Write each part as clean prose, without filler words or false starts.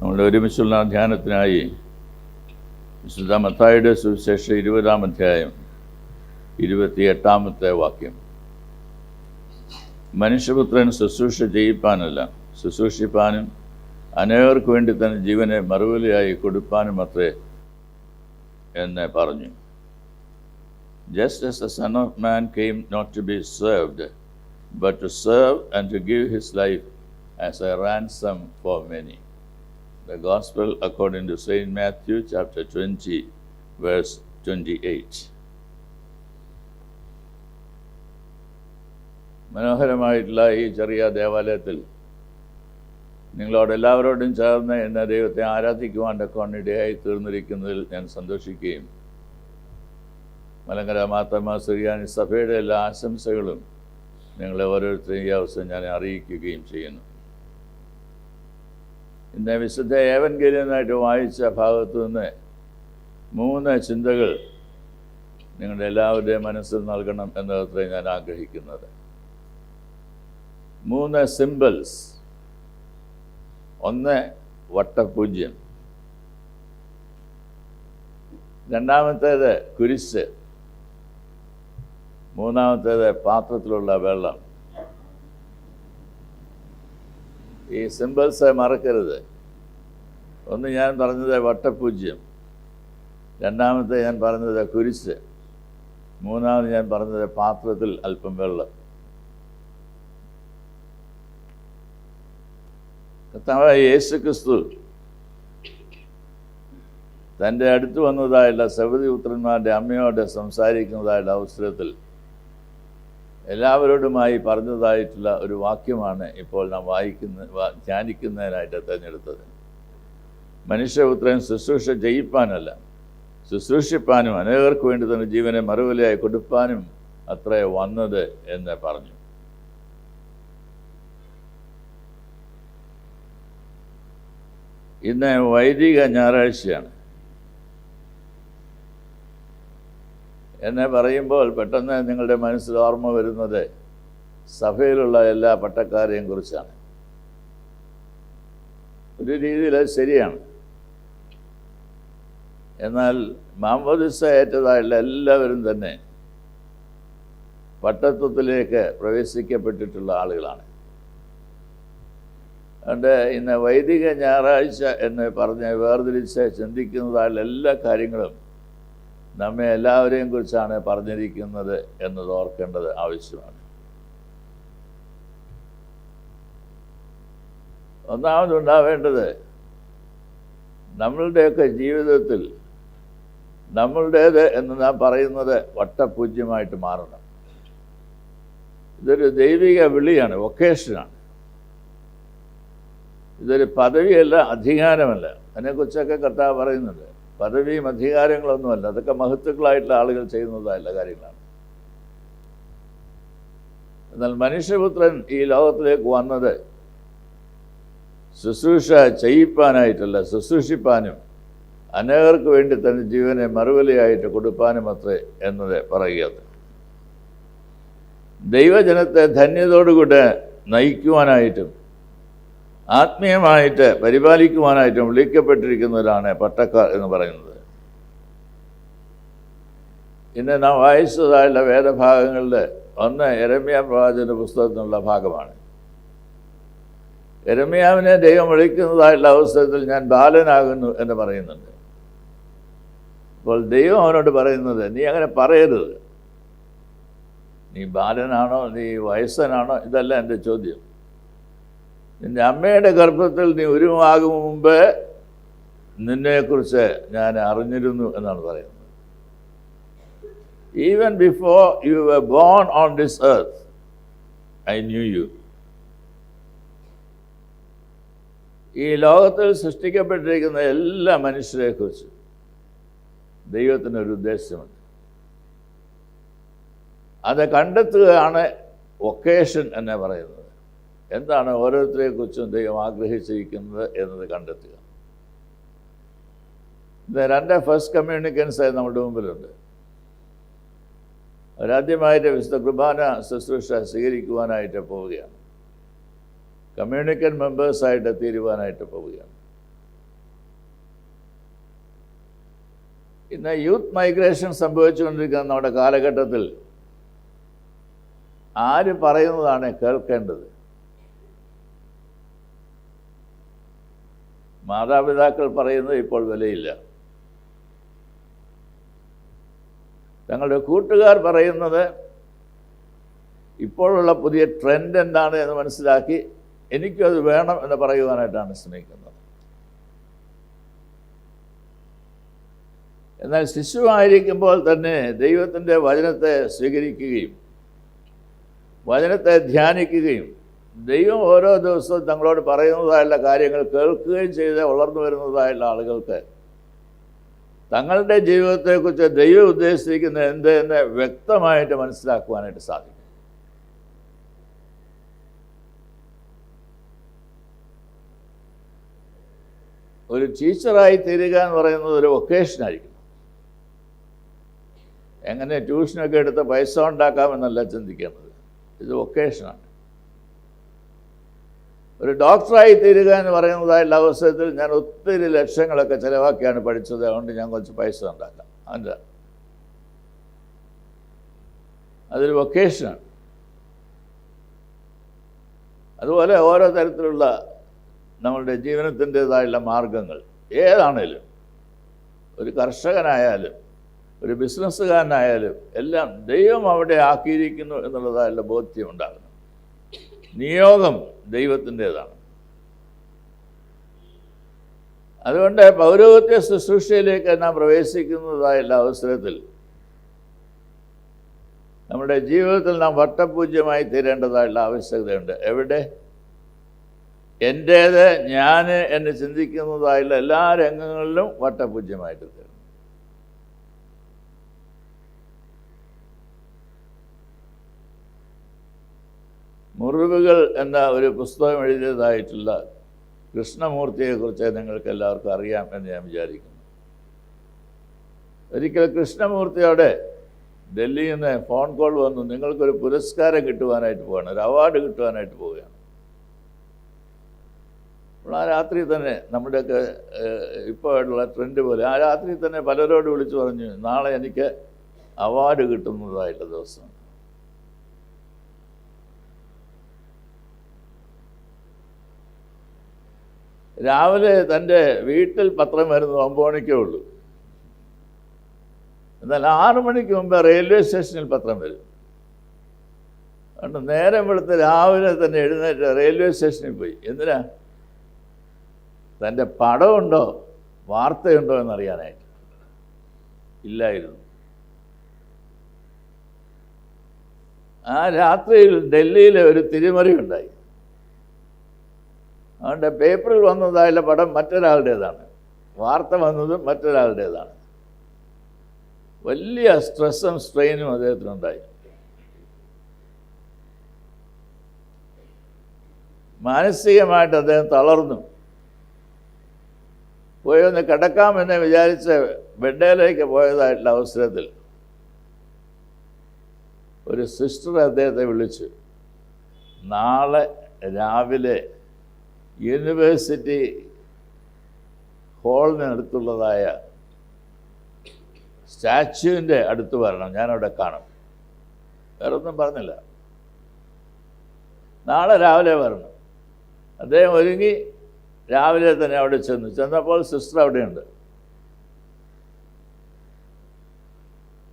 നമ്മളുടെ ഒരുമിച്ചുള്ള ധ്യാനത്തിനായി വിശുദ്ധ മത്തായിയുടെ സുവിശേഷം 20-ാം അധ്യായം 28-ാമത്തെ വാക്യം. മനുഷ്യപുത്രൻ ശുശ്രൂഷ ചെയ്യിപ്പാനല്ല, ശുശ്രൂഷിപ്പാനും അനേകർക്ക് വേണ്ടി തന്നെ ജീവനെ മറുവിലയായി കൊടുപ്പാനും അത്രേ എന്ന് പറഞ്ഞു. Just as the Son of Man came not to be served, but to serve and to give his life as a ransom for many. The Gospel according to St. Matthew chapter 20, verse 28. മനോഹരമായിട്ടുള്ള ഈ ചെറിയ ദേവാലയത്തിൽ നിങ്ങളോട് എല്ലാവരോടും ചേർന്ന് എന്നെ ദൈവത്തെ ആരാധിക്കുവാൻ കൊണ്ടിടയായി തീർന്നിരിക്കുന്നതിൽ ഞാൻ സന്തോഷിക്കുകയും മലങ്കര മാർത്തോമാ സുറിയാനി സഭയുടെ എല്ലാ ആശംസകളും നിങ്ങളെ ഓരോരുത്തരെയും ഈ അവസരം ഞാൻ അറിയിക്കുകയും ചെയ്യുന്നു. ഇന്ന് വിശുദ്ധ ഏവൻഗേലിയനായിട്ട് വായിച്ച ഭാഗത്തു നിന്ന് 3 ചിന്തകൾ നിങ്ങളുടെ എല്ലാവരുടെയും മനസ്സിൽ നൽകണം എന്നത്രേ ഞാൻ ആഗ്രഹിക്കുന്നത്. 3 സിംബൽസ്. 1 വട്ടപൂജ്യം, 2-ാമത്തേത് കുരിശ്, 3-ാമത്തേത് പാത്രത്തിലുള്ള വെള്ളം. ഈ സിംബൽസ് മറക്കരുത്. 1 ഞാൻ പറഞ്ഞത് വട്ടപൂജ്യം, 2-ാമത്തെ ഞാൻ പറഞ്ഞത് കുരിശ്, 3-ാമത് ഞാൻ പറഞ്ഞത് പാത്രത്തിൽ അല്പം വെള്ളം. കർത്താവായ യേശുക്രിസ്തു തൻ്റെ അടുത്ത് വന്നതായുള്ള സബദി പുത്രന്മാരുടെ അമ്മയോട് സംസാരിക്കുന്നതായുള്ള അവസരത്തിൽ എല്ലാവരോടുമായി പറഞ്ഞതായിട്ടുള്ള ഒരു വാക്യമാണ് ഇപ്പോൾ നാം ധ്യാനിക്കുന്നതിനായിട്ട് തിരഞ്ഞെടുത്തത്. മനുഷ്യപുത്രൻ ശുശ്രൂഷ ചെയ്യിപ്പാനല്ല, ശുശ്രൂഷിപ്പാനും അനേകർക്ക് വേണ്ടി തന്നെ ജീവനെ മറുവിലയായി കൊടുപ്പാനും അത്രേ വന്നത് എന്ന് പറഞ്ഞു. ഇന്ന് വൈദിക ഞായറാഴ്ചയാണ് എന്ന് പറയുമ്പോൾ പെട്ടെന്ന് നിങ്ങളുടെ മനസ്സിൽ ഓർമ്മ വരുന്നത് സഭയിലുള്ള എല്ലാ പട്ടക്കാരെയും കുറിച്ചാണ്. ഒരു രീതിയിൽ അത് ശരിയാണ്. എന്നാൽ മാമോദിസ ഏറ്റതായുള്ള എല്ലാവരും തന്നെ പട്ടത്വത്തിലേക്ക് പ്രവേശിക്കപ്പെട്ടിട്ടുള്ള ആളുകളാണ്. അതുകൊണ്ട് ഇന്ന് വൈദിക ഞായറാഴ്ച എന്ന് പറഞ്ഞ് വേർതിരിച്ച് ചിന്തിക്കുന്നതായുള്ള എല്ലാ കാര്യങ്ങളും നമ്മെ എല്ലാവരെയും കുറിച്ചാണ് പറഞ്ഞിരിക്കുന്നത് എന്നത് ഓർക്കേണ്ടത് ആവശ്യമാണ്. ഒന്നാമതുണ്ടാവേണ്ടത് നമ്മളുടെയൊക്കെ ജീവിതത്തിൽ നമ്മളുടേത് എന്ന് നാം പറയുന്നത് വട്ടപൂജ്യമായിട്ട് മാറണം. ഇതൊരു ദൈവിക വിളിയാണ്, വൊക്കേഷനാണ്. ഇതൊരു പദവിയല്ല, അധികാരമല്ല. അതിനെക്കുറിച്ചൊക്കെ കർത്താവ് പറയുന്നുണ്ട്. പദവിയും അധികാരങ്ങളൊന്നുമല്ല, അതൊക്കെ മഹത്തുക്കളായിട്ടുള്ള ആളുകൾ ചെയ്യുന്നതായുള്ള കാര്യങ്ങളാണ്. എന്നാൽ മനുഷ്യപുത്രൻ ഈ ലോകത്തിലേക്ക് വന്നത് ശുശ്രൂഷ ചെയ്യിപ്പാനായിട്ടല്ല, ശുശ്രൂഷിപ്പാനും അനേകർക്ക് വേണ്ടി തന്നെ ജീവനെ മറുവിലയായിട്ട് കൊടുപ്പാനും അത്രേ എന്നത് പറയുക. ദൈവജനത്തെ ധന്യതയോടുകൂടെ നയിക്കുവാനായിട്ടും ആത്മീയമായിട്ട് പരിപാലിക്കുവാനായിട്ടും വിളിക്കപ്പെട്ടിരിക്കുന്നവരാണ് പട്ടക്കാർ എന്ന് പറയുന്നത്. ഇന്ന് നാം വായിച്ചതായുള്ള വേദഭാഗങ്ങളിൽ 1 യെരമ്യാ പ്രവാചകന്റെ പുസ്തകത്തിനുള്ള ഭാഗമാണ്. യെരമ്യാവിനെ ദൈവം വിളിക്കുന്നതായുള്ള അവസരത്തിൽ ഞാൻ ബാലനാകുന്നു എന്ന് പറയുന്നുണ്ട്. അപ്പോൾ ദൈവം അവനോട് പറയുന്നത്, നീ അങ്ങനെ പറയരുത്. നീ ബാലനാണോ, നീ വയസ്സനാണോ, ഇതല്ല എൻ്റെ ചോദ്യം. നിൻ്റെ അമ്മയുടെ ഗർഭത്തിൽ നീ ഉരുവാകും മുമ്പ് നിന്നെക്കുറിച്ച് ഞാൻ അറിഞ്ഞിരുന്നു എന്നാണ് പറയുന്നത്. Even before you were born on this earth, I knew you. ഈ ലോകത്തിൽ സൃഷ്ടിക്കപ്പെട്ടിരിക്കുന്ന എല്ലാ മനുഷ്യരെക്കുറിച്ച് ദൈവത്തിനൊരു ഉദ്ദേശമുണ്ട്. അത് കണ്ടെത്തുകയാണ് വൊക്കേഷൻ എന്ന് പറയുന്നത്. എന്താണ് ഓരോരുത്തരെക്കുറിച്ചും ദൈവം ആഗ്രഹിച്ചിരിക്കുന്നത് എന്നത് കണ്ടെത്തുക. ഇത് 2 ഫസ്റ്റ് കമ്മ്യൂണിക്കൻസ് നമ്മുടെ മുമ്പിലുണ്ട്. അവരാദ്യമായിട്ട് വിശുദ്ധ കുർബാന ശുശ്രൂഷ സ്വീകരിക്കുവാനായിട്ട് പോവുകയാണ്. കമ്മ്യൂണിക്കൻ മെമ്പേഴ്സായിട്ട് തീരുവാനായിട്ട് പോവുകയാണ്. ഇന്ന് യൂത്ത് മൈഗ്രേഷൻ സംഭവിച്ചുകൊണ്ടിരിക്കുന്ന നമ്മുടെ കാലഘട്ടത്തിൽ ആര് പറയുന്നതാണ് കേൾക്കേണ്ടത്? മാതാപിതാക്കൾ പറയുന്നത് ഇപ്പോൾ വിലയില്ല. തങ്ങളുടെ കൂട്ടുകാർ പറയുന്നത് ഇപ്പോഴുള്ള പുതിയ ട്രെൻഡ് എന്താണ് എന്ന് മനസ്സിലാക്കി എനിക്കത് വേണം എന്ന് പറയുവാനായിട്ടാണ് ശ്രമിക്കുന്നത്. എന്നാൽ ശിശുവായിരിക്കുമ്പോൾ തന്നെ ദൈവത്തിൻ്റെ വചനത്തെ സ്വീകരിക്കുകയും വചനത്തെ ധ്യാനിക്കുകയും ദൈവം ഓരോ ദിവസവും തങ്ങളോട് പറയുന്നതായുള്ള കാര്യങ്ങൾ കേൾക്കുകയും ചെയ്ത് വളർന്നു വരുന്നതായുള്ള ആളുകൾക്ക് തങ്ങളുടെ ജീവിതത്തെക്കുറിച്ച് ദൈവം ഉദ്ദേശിക്കുന്ന എന്ത് എന്ന് വ്യക്തമായിട്ട് മനസ്സിലാക്കുവാനായിട്ട് സാധിക്കും. ഒരു ടീച്ചറായി തീരുക എന്ന് പറയുന്നത് ഒരു വൊക്കേഷനായിരിക്കും. എങ്ങനെ ട്യൂഷനൊക്കെ എടുത്ത് പൈസ ഉണ്ടാക്കാമെന്നല്ല ചിന്തിക്കേണ്ടത്. ഇത് വൊക്കേഷനാണ്. ഒരു ഡോക്ടറായി തീരുക എന്ന് പറയുന്നതായുള്ള അവസരത്തിൽ ഞാൻ ഒത്തിരി ലക്ഷങ്ങളൊക്കെ ചിലവാക്കിയാണ് പഠിച്ചത്, അതുകൊണ്ട് ഞാൻ കുറച്ച് പൈസ ഉണ്ടാക്കാം. അല്ല, അതൊരു വൊക്കേഷനാണ്. അതുപോലെ ഓരോ തരത്തിലുള്ള നമ്മളുടെ ജീവനത്തിൻ്റേതായുള്ള മാർഗങ്ങൾ ഏതാണേലും, ഒരു കർഷകനായാലും ഒരു ബിസിനസ്സുകാരനായാലും എല്ലാം ദൈവം അവിടെ ആക്കിയിരിക്കുന്നു എന്നുള്ളതായുള്ള ബോധ്യം ഉണ്ടാകുന്നു. നിയോഗം ദൈവത്തിൻ്റേതാണ്. അതുകൊണ്ട് പൗരോഹിത്യ ശുശ്രൂഷയിലേക്ക് നാം പ്രവേശിക്കുന്നതായുള്ള അവസരത്തിൽ നമ്മുടെ ജീവിതത്തിൽ നാം വട്ടപൂജ്യമായി തീരേണ്ടതായുള്ള ആവശ്യകതയുണ്ട്. എവിടെ? എൻ്റേത്, ഞാൻ എന്ന് ചിന്തിക്കുന്നതായുള്ള എല്ലാ രംഗങ്ങളിലും വട്ടപൂജ്യമായിട്ട് തീരണം. മുറിവുകൾ എന്ന ഒരു പുസ്തകം എഴുതിയതായിട്ടുള്ള കൃഷ്ണമൂർത്തിയെക്കുറിച്ച് നിങ്ങൾക്ക് എല്ലാവർക്കും അറിയാം എന്ന് ഞാൻ വിചാരിക്കുന്നു. ഒരിക്കൽ കൃഷ്ണമൂർത്തിയോടെ ഡൽഹിയിൽ നിന്ന് ഫോൺ കോൾ വന്നു, നിങ്ങൾക്കൊരു പുരസ്കാരം കിട്ടുവാനായിട്ട് പോവുകയാണ്, ഒരു അവാർഡ് കിട്ടുവാനായിട്ട് പോവുകയാണ്. അപ്പോൾ ആ രാത്രി തന്നെ നമ്മുടെയൊക്കെ ഇപ്പോഴുള്ള ട്രെൻഡ് പോലെ ആ രാത്രി തന്നെ പലരോട് വിളിച്ചു പറഞ്ഞു, നാളെ എനിക്ക് അവാർഡ് കിട്ടുന്നതായിട്ടുള്ള ദിവസം. രാവിലെ തൻ്റെ വീട്ടിൽ പത്രം വരുന്നത് 9 മണിക്കേ ഉള്ളൂ. എന്നാൽ 6 മണിക്ക് മുമ്പ് റെയിൽവേ സ്റ്റേഷനിൽ പത്രം വരും. അതുകൊണ്ട് നേരം വെളുത്ത് രാവിലെ തന്നെ എഴുന്നേറ്റ് റെയിൽവേ സ്റ്റേഷനിൽ പോയി. എന്തിനാ? തൻ്റെ പടമുണ്ടോ വാർത്തയുണ്ടോ എന്നറിയാനായിട്ട്. ഇല്ലായിരുന്നു. ആ രാത്രിയിൽ ഡൽഹിയിലെ ഒരു തിരിമറി ഉണ്ടായി. അതുകൊണ്ട് പേപ്പറിൽ വന്നതായുള്ള പടം മറ്റൊരാളുടേതാണ്, വാർത്ത വന്നതും മറ്റൊരാളുടേതാണ്. വലിയ സ്ട്രെസ്സും സ്ട്രെയിനും അദ്ദേഹത്തിനുണ്ടായി. മാനസികമായിട്ട് അദ്ദേഹം തളർന്നു. പോയി ഒന്ന് കിടക്കാമെന്ന് വിചാരിച്ച് ബെഡേലേക്ക് പോയതായിട്ടുള്ള അവസരത്തിൽ ഒരു സിസ്റ്റർ അദ്ദേഹത്തെ വിളിച്ചു. നാളെ രാവിലെ യൂണിവേഴ്സിറ്റി ഹാളിനടുത്തുള്ളതായ സ്റ്റാച്യുവിൻ്റെ അടുത്ത് വരണം, ഞാനവിടെ കാണും. വേറെ ഒന്നും പറഞ്ഞില്ല. നാളെ രാവിലെ വരണം. അദ്ദേഹം ഒരുങ്ങി രാവിലെ തന്നെ അവിടെ ചെന്നപ്പോൾ സിസ്റ്റർ അവിടെയുണ്ട്.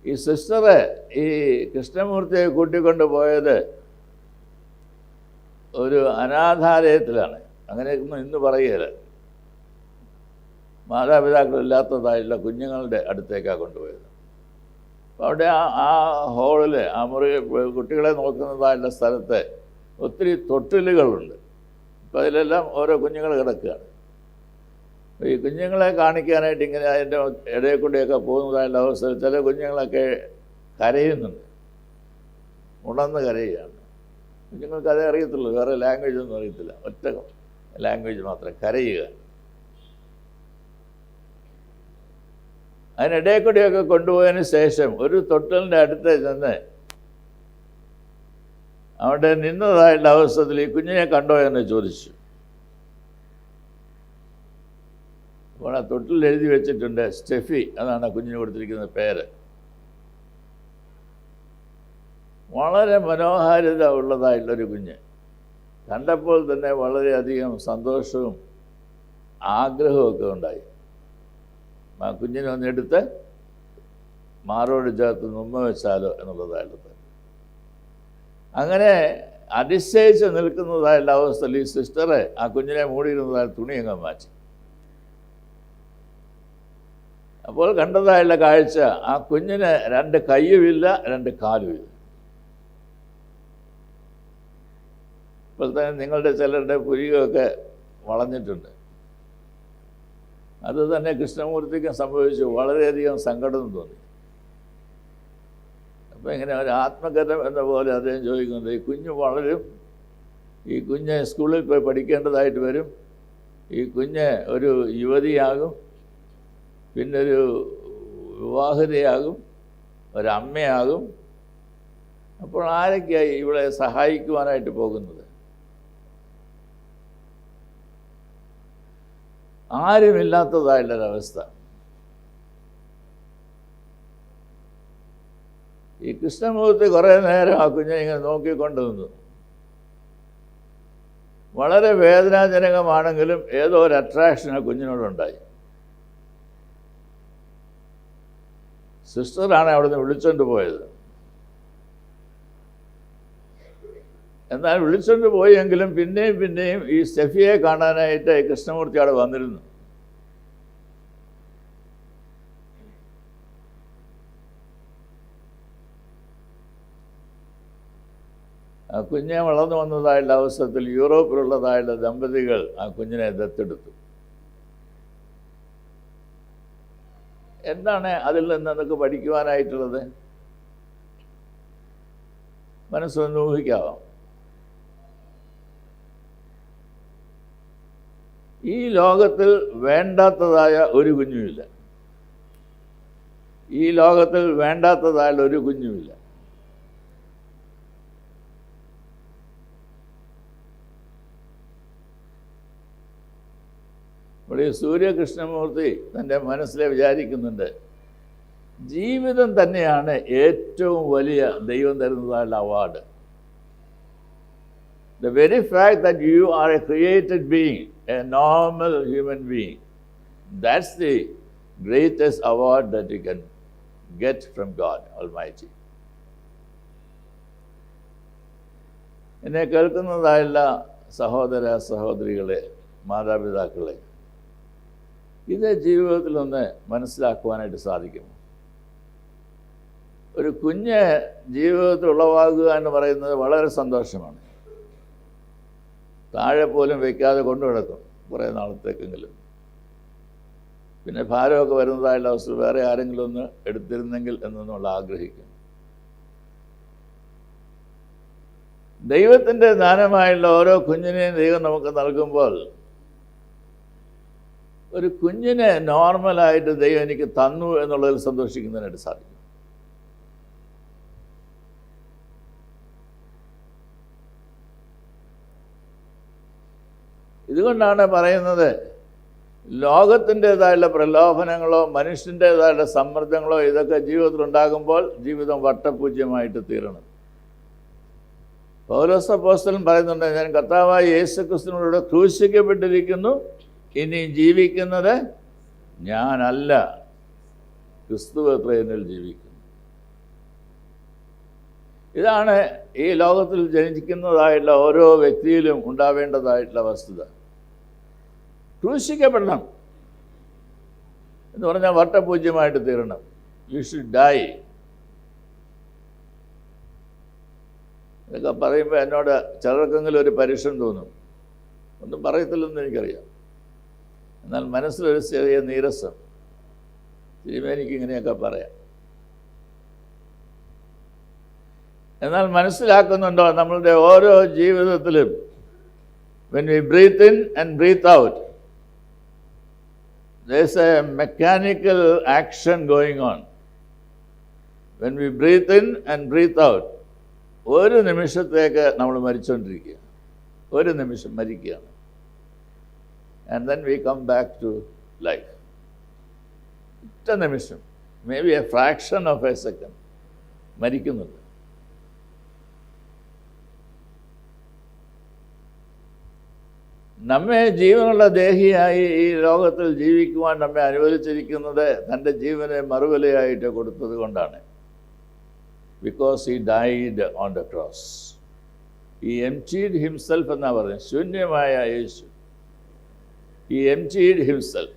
ഈ സിസ്റ്ററെ ഈ കൃഷ്ണമൂർത്തിയെ കൂട്ടിക്കൊണ്ട് പോയത് ഒരു അനാഥാലയത്തിലാണ്. അങ്ങനെയൊന്നും ഇന്ന് പറയുകയില്ല. മാതാപിതാക്കളില്ലാത്തതായിട്ടുള്ള കുഞ്ഞുങ്ങളുടെ അടുത്തേക്കാണ് കൊണ്ടുപോയത്. അപ്പോൾ അവിടെ ആ ഹാളിൽ, ആ മുറി, കുട്ടികളെ നോക്കുന്നതായിട്ടുള്ള സ്ഥലത്ത് ഒത്തിരി തൊട്ടിലുകളുണ്ട്. അപ്പോൾ അതിലെല്ലാം ഓരോ കുഞ്ഞുങ്ങൾ കിടക്കുകയാണ്. ഈ കുഞ്ഞുങ്ങളെ കാണിക്കാനായിട്ട് ഇങ്ങനെ അതിൻ്റെ ഇടയിൽ കൂടെയൊക്കെ പോകുന്നതായുള്ള അവസരം ചില കുഞ്ഞുങ്ങളൊക്കെ കരയുന്നുണ്ട്, ഉണർന്ന് കരയുകയാണ്. കുഞ്ഞുങ്ങൾക്ക് അതേ അറിയത്തുള്ളൂ, വേറെ ലാംഗ്വേജ് ഒന്നും അറിയത്തില്ല, ഒറ്റ ലാംഗ്വേജ് മാത്രം, കരയുക. അതിനിടയിൽ കൂടെയൊക്കെ കൊണ്ടുപോയതിന് ശേഷം ഒരു തൊട്ടലിൻ്റെ അടുത്ത് ചെന്ന് അവിടെ നിന്നതായിട്ടുള്ള അവസരത്തിൽ ഈ കുഞ്ഞിനെ കണ്ടോ എന്ന് ചോദിച്ചു. അപ്പോൾ ആ തൊട്ടിൽ എഴുതി വെച്ചിട്ടുണ്ട് സ്റ്റെഫി, അതാണ് ആ കുഞ്ഞിന് കൊടുത്തിരിക്കുന്ന പേര്. വളരെ മനോഹാരിത ഉള്ളതായിട്ടുള്ളൊരു കുഞ്ഞ്. കണ്ടപ്പോൾ തന്നെ വളരെയധികം സന്തോഷവും ആഗ്രഹമൊക്കെ ഉണ്ടായി. ആ കുഞ്ഞിനെ ഒന്നെടുത്ത് മാറോട് ചേർത്ത് ഉമ്മ വെച്ചാലോ എന്നുള്ളതായിട്ടുള്ളത്. അങ്ങനെ അതിശയിച്ച് നിൽക്കുന്നതായുള്ള അവസ്ഥയിൽ ഈ സിസ്റ്ററെ ആ കുഞ്ഞിനെ മൂടിയിരുന്നതായ തുണിയങ്ങ് മാറ്റി. അപ്പോൾ കണ്ടതായുള്ള കാഴ്ച, ആ കുഞ്ഞിന് 2 കൈയുമില്ല 2 കാലുമില്ല. ഇപ്പോൾ തന്നെ നിങ്ങളുടെ ചിലരുടെ പുരികമൊക്കെ വളഞ്ഞിട്ടുണ്ട്. അത് തന്നെ കൃഷ്ണമൂർത്തിക്കും സംഭവിച്ചു. വളരെയധികം സങ്കടം തോന്നി. അപ്പോൾ ഇങ്ങനെ ഒരു ആത്മകഥം എന്ന പോലെ അദ്ദേഹം ചോദിക്കുന്നത്, ഈ കുഞ്ഞ് വളരും, ഈ കുഞ്ഞ് സ്കൂളിൽ പോയി പഠിക്കേണ്ടതായിട്ട് വരും, ഈ കുഞ്ഞ് ഒരു യുവതിയാകും, പിന്നൊരു വിവാഹിതയാകും, ഒരമ്മയാകും. അപ്പോൾ ആരൊക്കെയായി ഇവളെ സഹായിക്കുവാനായിട്ട് പോകുന്നത്? ആരുമില്ലാത്തതായുള്ളൊരവസ്ഥ. ഈ കൃഷ്ണമൂർത്തി കുറേ നേരം ആ കുഞ്ഞിനെ ഇങ്ങനെ നോക്കിക്കൊണ്ട് നിന്നു. വളരെ വേദനാജനകമാണെങ്കിലും ഏതോ ഒരു അട്രാക്ഷൻ ആ കുഞ്ഞിനോടുണ്ടായി. സിസ്റ്ററാണ് അവിടെ നിന്ന് വിളിച്ചുകൊണ്ട് പോയത്. എന്നാൽ വിളിച്ചുകൊണ്ട് പോയെങ്കിലും പിന്നെയും ഈ സ്റ്റെഫിയെ കാണാനായിട്ട് കൃഷ്ണമൂർത്തി അവിടെ വന്നിരുന്നു. ആ കുഞ്ഞെ വളർന്നു വന്നതായുള്ള അവസരത്തിൽ യൂറോപ്പിലുള്ളതായുള്ള ദമ്പതികൾ ആ കുഞ്ഞിനെ ദത്തെടുത്തു. എന്താണ് അതിൽ നിന്ന് നമുക്ക് പഠിക്കുവാനായിട്ടുള്ളത്? മനസ്സൊന്ന് ഊഹിക്കാവാം. ഈ ലോകത്തിൽ വേണ്ടാത്തതായ ഒരു കുഞ്ഞുമില്ല. ഈ ലോകത്തിൽ വേണ്ടാത്തതായ ഒരു കുഞ്ഞുമില്ല. ഇവിടെ സൂര്യകൃഷ്ണമൂർത്തി തൻ്റെ മനസ്സിലെ വിചാരിക്കുന്നുണ്ട്, ജീവിതം തന്നെയാണ് ഏറ്റവും വലിയ ദൈവം തരുന്നതായുള്ള award. The very fact that you are a created being, a normal human being, that's the greatest award that you can get from God Almighty. എന്നെ കേൾക്കുന്നതായുള്ള സഹോദര സഹോദരികളെ, മാതാപിതാക്കളെ, ഇത് ജീവിതത്തിലൊന്ന് മനസ്സിലാക്കുവാനായിട്ട് സാധിക്കുമോ? ഒരു കുഞ്ഞ് ജീവിതത്തിൽ ഉളവാകുക എന്ന് പറയുന്നത് വളരെ സന്തോഷമാണ്. താഴെ പോലും വയ്ക്കാതെ കൊണ്ടു കിടക്കും കുറേ നാളത്തേക്കെങ്കിലും. പിന്നെ ഭാരമൊക്കെ വരുന്നതായുള്ള അവസ്ഥ വേറെ ആരെങ്കിലും ഒന്ന് എടുത്തിരുന്നെങ്കിൽ എന്നൊന്നുള്ള ആഗ്രഹിക്കും. ദൈവത്തിൻ്റെ ദാനമായുള്ള ഓരോ കുഞ്ഞിനെയും ദൈവം നമുക്ക് നൽകുമ്പോൾ ഒരു കുഞ്ഞിനെ നോർമലായിട്ട് ദൈവം എനിക്ക് തന്നു എന്നുള്ളതിൽ സന്തോഷിക്കുന്നതിനായിട്ട് സാധിക്കും. ഇതുകൊണ്ടാണ് പറയുന്നത്, ലോകത്തിൻ്റേതായുള്ള പ്രലോഭനങ്ങളോ മനുഷ്യൻ്റേതായുള്ള സമ്മർദ്ദങ്ങളോ ഇതൊക്കെ ജീവിതത്തിലുണ്ടാകുമ്പോൾ ജീവിതം വട്ടപൂജ്യമായിട്ട് തീരണം. പൗലോസ് അപ്പോസ്തലൻ പറയുന്നുണ്ട്, ഞാൻ കർത്താവായ യേശുക്രിസ്തുവിനോട് ക്രൂശിക്കപ്പെട്ടിരിക്കുന്നു, ഇനി ജീവിക്കുന്നത് ഞാനല്ല, ക്രിസ്തു അത്രേ എന്നിൽ ജീവിക്കുന്നു. ഇതാണ് ഈ ലോകത്തിൽ ജനിക്കുന്നതായിട്ടുള്ള ഓരോ വ്യക്തിയിലും ഉണ്ടാവേണ്ടതായിട്ടുള്ള വസ്തുത. ക്രൂശിക്കപ്പെടണം എന്ന് പറഞ്ഞാൽ വട്ടപൂജ്യമായിട്ട് തീരണം. You should die. ഇതൊക്കെ പറയുമ്പോൾ എന്നോട് ചിലർക്കെങ്കിലും ഒരു പരുഷം തോന്നും. ഒന്നും പറയത്തില്ലെന്ന് എനിക്കറിയാം. എന്നാൽ മനസ്സിലൊരു ചെറിയ നീരസം, എനിക്കിങ്ങനെയൊക്കെ പറയാം. എന്നാൽ മനസ്സിലാക്കുന്നുണ്ടോ, നമ്മളുടെ ഓരോ ജീവിതത്തിലും when we breathe in and breathe out, there's a mechanical action going on. When we breathe in and breathe out, ഒരു നിമിഷത്തേക്ക് നമ്മൾ മരിച്ചുകൊണ്ടിരിക്കുക, ഒരു നിമിഷം മരിക്കുകയാണ്. And then we come back to life. ഒറ്റ നിമിഷം, maybe a fraction of a second മരിക്കുന്നുണ്ട്. നമ്മെ ജീവനുള്ള ദേഹിയായി ഈ ലോകത്തിൽ ജീവിക്കുവാൻ നമ്മെ അനുവദിച്ചിരിക്കുന്നത് തൻ്റെ ജീവനെ മറുവിലയായിട്ട് കൊടുത്തത് കൊണ്ടാണ്. Because he died on the cross. He emptied himself എന്നാണ് പറയുന്നത്. ശൂന്യമായ യേശു, ഹി എംപ്റ്റീഡ് ഹിംസെൽഫ്.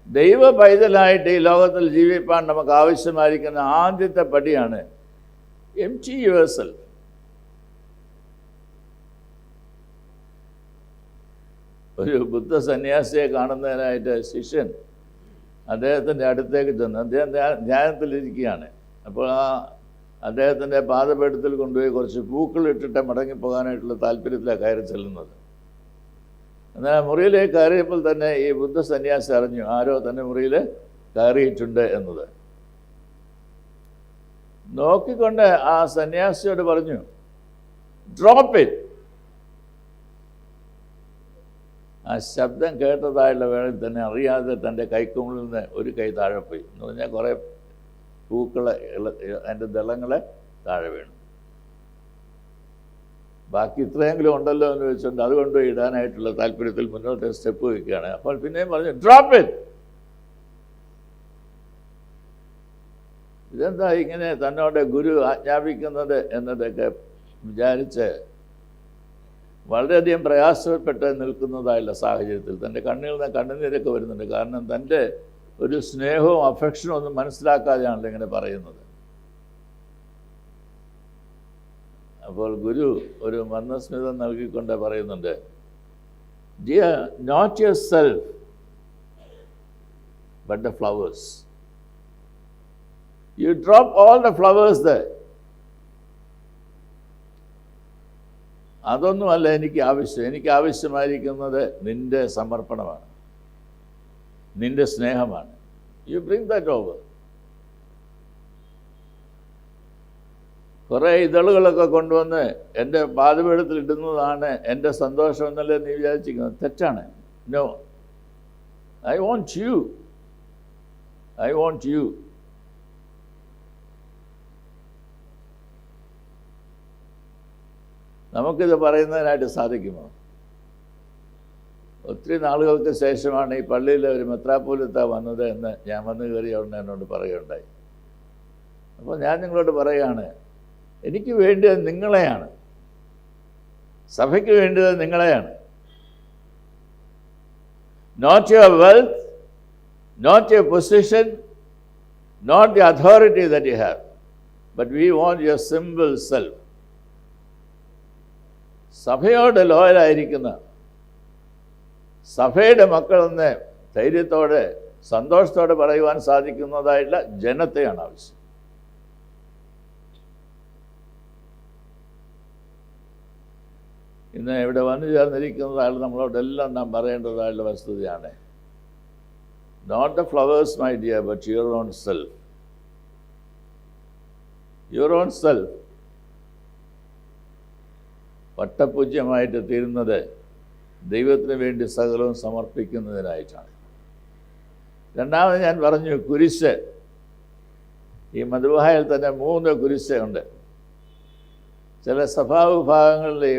ദൈവ പൈതലായിട്ട് ഈ ലോകത്തിൽ ജീവിപ്പാൻ നമുക്ക് ആവശ്യമായിരിക്കുന്ന ആദ്യത്തെ പടിയാണ് എംപ്റ്റി യുവർസെൽഫ്. ഒരു ബുദ്ധ സന്യാസിയെ കാണുന്നതിനായിട്ട് ശിഷ്യൻ അദ്ദേഹത്തിൻ്റെ അടുത്തേക്ക് ചെന്ന്, അദ്ദേഹം ധ്യാനത്തിലിരിക്കുകയാണ്. അപ്പോൾ അദ്ദേഹത്തിൻ്റെ പാദപീഠത്തിൽ കൊണ്ടുപോയി കുറച്ച് പൂക്കളിട്ടിട്ട് മടങ്ങിപ്പോകാനായിട്ടുള്ള താല്പര്യത്തിലാണ് കയറി ചെല്ലുന്നത്. എന്നാൽ മുറിയിലേക്ക് കയറിയപ്പോൾ തന്നെ ഈ ബുദ്ധ സന്യാസി അറിഞ്ഞു ആരോ തന്നെ മുറിയിൽ കയറിയിട്ടുണ്ട് എന്നത്. നോക്കിക്കൊണ്ട് ആ സന്യാസിയോട് പറഞ്ഞു, ഡ്രോപ്പ് ഇറ്റ്. ആ ശബ്ദം കേട്ടതായുള്ള വേളയിൽ തന്നെ അറിയാതെ തൻ്റെ കൈക്കുമ്പിളിൽ നിന്ന് ഒരു കൈ താഴെ പോയി. എന്ന് പറഞ്ഞാൽ കുറേ പൂക്കൾ അതിൻ്റെ ദളങ്ങളെ താഴെ വീണു. ബാക്കി ഇത്രയെങ്കിലും ഉണ്ടല്ലോ എന്ന് വെച്ചുകൊണ്ട് അതുകൊണ്ട് ഇടാനായിട്ടുള്ള താല്പര്യത്തിൽ മുന്നോട്ട് സ്റ്റെപ്പ് വയ്ക്കുകയാണ്. അപ്പോൾ പിന്നെയും പറഞ്ഞു, ഡ്രോപ്പ് ഇറ്റ്. ഇതെന്താ ഇങ്ങനെ തന്നോട് ഗുരു ആജ്ഞാപിക്കുന്നത് എന്നതൊക്കെ വിചാരിച്ച് വളരെയധികം പ്രയാസപ്പെട്ട് നിൽക്കുന്നതായുള്ള സാഹചര്യത്തിൽ തൻ്റെ കണ്ണിൽ നിന്ന് കണ്ണുനീരൊക്കെ വരുന്നുണ്ട്. കാരണം തൻ്റെ ഒരു സ്നേഹവും അഫെക്ഷനും ഒന്നും മനസ്സിലാക്കാതെയാണല്ലോ ഇങ്ങനെ പറയുന്നത്. അപ്പോൾ ഗുരു ഒരു മന്ദസ്മിതം നൽകിക്കൊണ്ട് പറയുന്നുണ്ട്, dear, not your self but the flowers. You drop all the flowers there. അതൊന്നുമല്ല എനിക്ക് ആവശ്യം. എനിക്ക് ആവശ്യമായിരിക്കുന്നത് നിൻ്റെ സമർപ്പണമാണ്, നിൻ്റെ സ്നേഹമാണ്. You bring that over. കുറേ ഇതളുകളൊക്കെ കൊണ്ടുവന്ന് എൻ്റെ പാദപീഠത്തിൽ ഇടുന്നതാണ് എൻ്റെ സന്തോഷം എന്നല്ലേ നീ വിചാരിച്ചിരിക്കുന്നത്. തെറ്റാണ്. No, I want you, I want you. നമുക്കിത് പറയുന്നതിനായിട്ട് സാധിക്കുമോ? ഒത്തിരി നാളുകൾക്ക് ശേഷമാണ് ഈ പള്ളിയിൽ ഒരു മെത്രാപ്പോലിത്ത വന്നത് എന്ന് ഞാൻ വന്നു കയറിയ ഉടനെ എന്നോട് പറയുകയുണ്ടായി. അപ്പോൾ ഞാൻ നിങ്ങളോട് പറയുകയാണ്, എനിക്ക് വേണ്ടത് നിങ്ങളെയാണ്, സഭയ്ക്ക് വേണ്ടത് നിങ്ങളെയാണ്. Not your wealth, not your position, not the authority that you have, but we want your simple self. സഭയോട് ലോയലായിരിക്കുന്ന, സഭയുടെ മക്കളെന്ന് ധൈര്യത്തോടെ സന്തോഷത്തോടെ പറയുവാൻ സാധിക്കുന്നതായിട്ടുള്ള ജനത്തെയാണ് ആവശ്യം. ഇന്ന് ഇവിടെ വന്നു ചേർന്നിരിക്കുന്നതായുള്ള നമ്മളോടെല്ലാം നാം പറയേണ്ടതായുള്ള വസ്തുതയാണ്, not the flowers my dear but your own self. Your own self വട്ടപൂജ്യമായിട്ട് തീരുന്നത് ദൈവത്തിന് വേണ്ടി സകലവും സമർപ്പിക്കുന്നതിനായിട്ടാണ്. രണ്ടാമത് ഞാൻ പറഞ്ഞു, കുരിശ്. ഈ മധുബായിൽ തന്നെ 3 കുരിശ് ഉണ്ട്. ചില സഭാവിഭാഗങ്ങളിൽ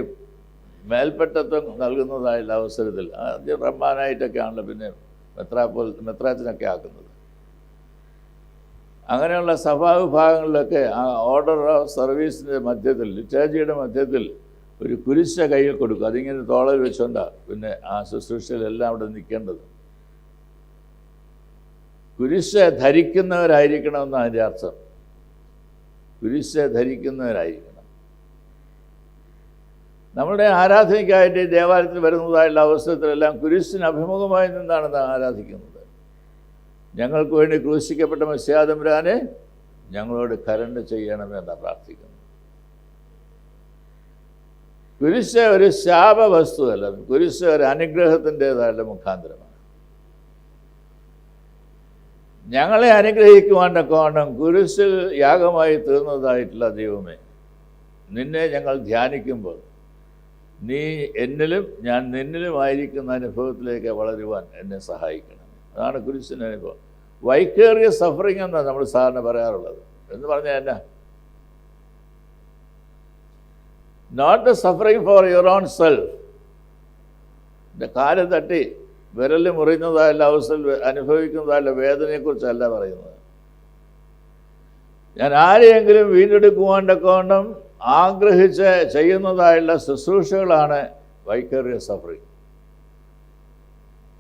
മേൽപ്പെട്ടത്വം നൽകുന്നതായുള്ള അവസരത്തിൽ ആദ്യം റഹ്മാനായിട്ടൊക്കെ ആണല്ലോ പിന്നെ മെത്രാച്ചനൊക്കെ ആക്കുന്നത്. അങ്ങനെയുള്ള സഭാവിഭാഗങ്ങളിലൊക്കെ ആ ഓർഡർ ഓഫ് സർവീസിൻ്റെ മധ്യത്തിൽ, ലിറ്റർജിയുടെ മധ്യത്തിൽ ഒരു കുരിശ കയ്യിൽ കൊടുക്കും. അതിങ്ങനെ തോളൽ വെച്ചുകൊണ്ടാണ് പിന്നെ ആ ശുശ്രൂഷയിലെല്ലാം അവിടെ നിൽക്കേണ്ടത്. കുരിശ് ധരിക്കുന്നവരായിരിക്കണമെന്ന് അതിൻ്റെ അർത്ഥം. കുരിശ് ധരിക്കുന്നവരായിരിക്കണം. നമ്മുടെ ആരാധനയ്ക്കായിട്ട് ദേവാലയത്തിൽ വരുന്നതായുള്ള അവസരത്തിലെല്ലാം കുരിശിന് അഭിമുഖമായി നിന്നാണ് നാം ആരാധിക്കുന്നത്. ഞങ്ങൾക്ക് വേണ്ടി ക്രൂശിക്കപ്പെട്ട മെസ്സിഹാ തമ്പുരാനെ ഞങ്ങളോട് കരുണ ചെയ്യണമെന്നാണ് പ്രാർത്ഥിക്കുന്നത്. കുരിശ് ഒരു ശാപവസ്തുവല്ല, കുരിശ് ഒരു അനുഗ്രഹത്തിൻ്റെതായുള്ള മുഖാന്തരമാണ്. ഞങ്ങളെ അനുഗ്രഹിക്കുവാനൊക്കെ കുരിശിൽ യാഗമായി തീർന്നതായിട്ടുള്ള ദൈവമേ, നിന്നെ ഞങ്ങൾ ധ്യാനിക്കുമ്പോൾ നീ എന്നിലും ഞാൻ നിന്നിലുമായിരിക്കുന്ന അനുഭവത്തിലേക്ക് വളരുവാൻ എന്നെ സഹായിക്കണം. അതാണ് കുരിശിൻ്റെ അനുഭവം. വൈക്കേറിയസ് സഫറിങ് എന്നാണ് നമ്മൾ സാധാരണ പറയാറുള്ളത്. എന്ന് പറഞ്ഞാൽ എന്നാ? Not the suffering for your own self. എൻ്റെ കാല് തട്ടി വിരൽ മുറിയുന്നതായുള്ള അവസ്ഥയിൽ അനുഭവിക്കുന്നതായുള്ള വേദനയെക്കുറിച്ചല്ല പറയുന്നത്. ഞാൻ ആരെയെങ്കിലും വീണ്ടെടുക്കുവാണ്ടൊക്കെ ആഗ്രഹിച്ച് ചെയ്യുന്നതായുള്ള ശുശ്രൂഷകളാണ് വൈക്കേറിയസ് സഫറിങ്.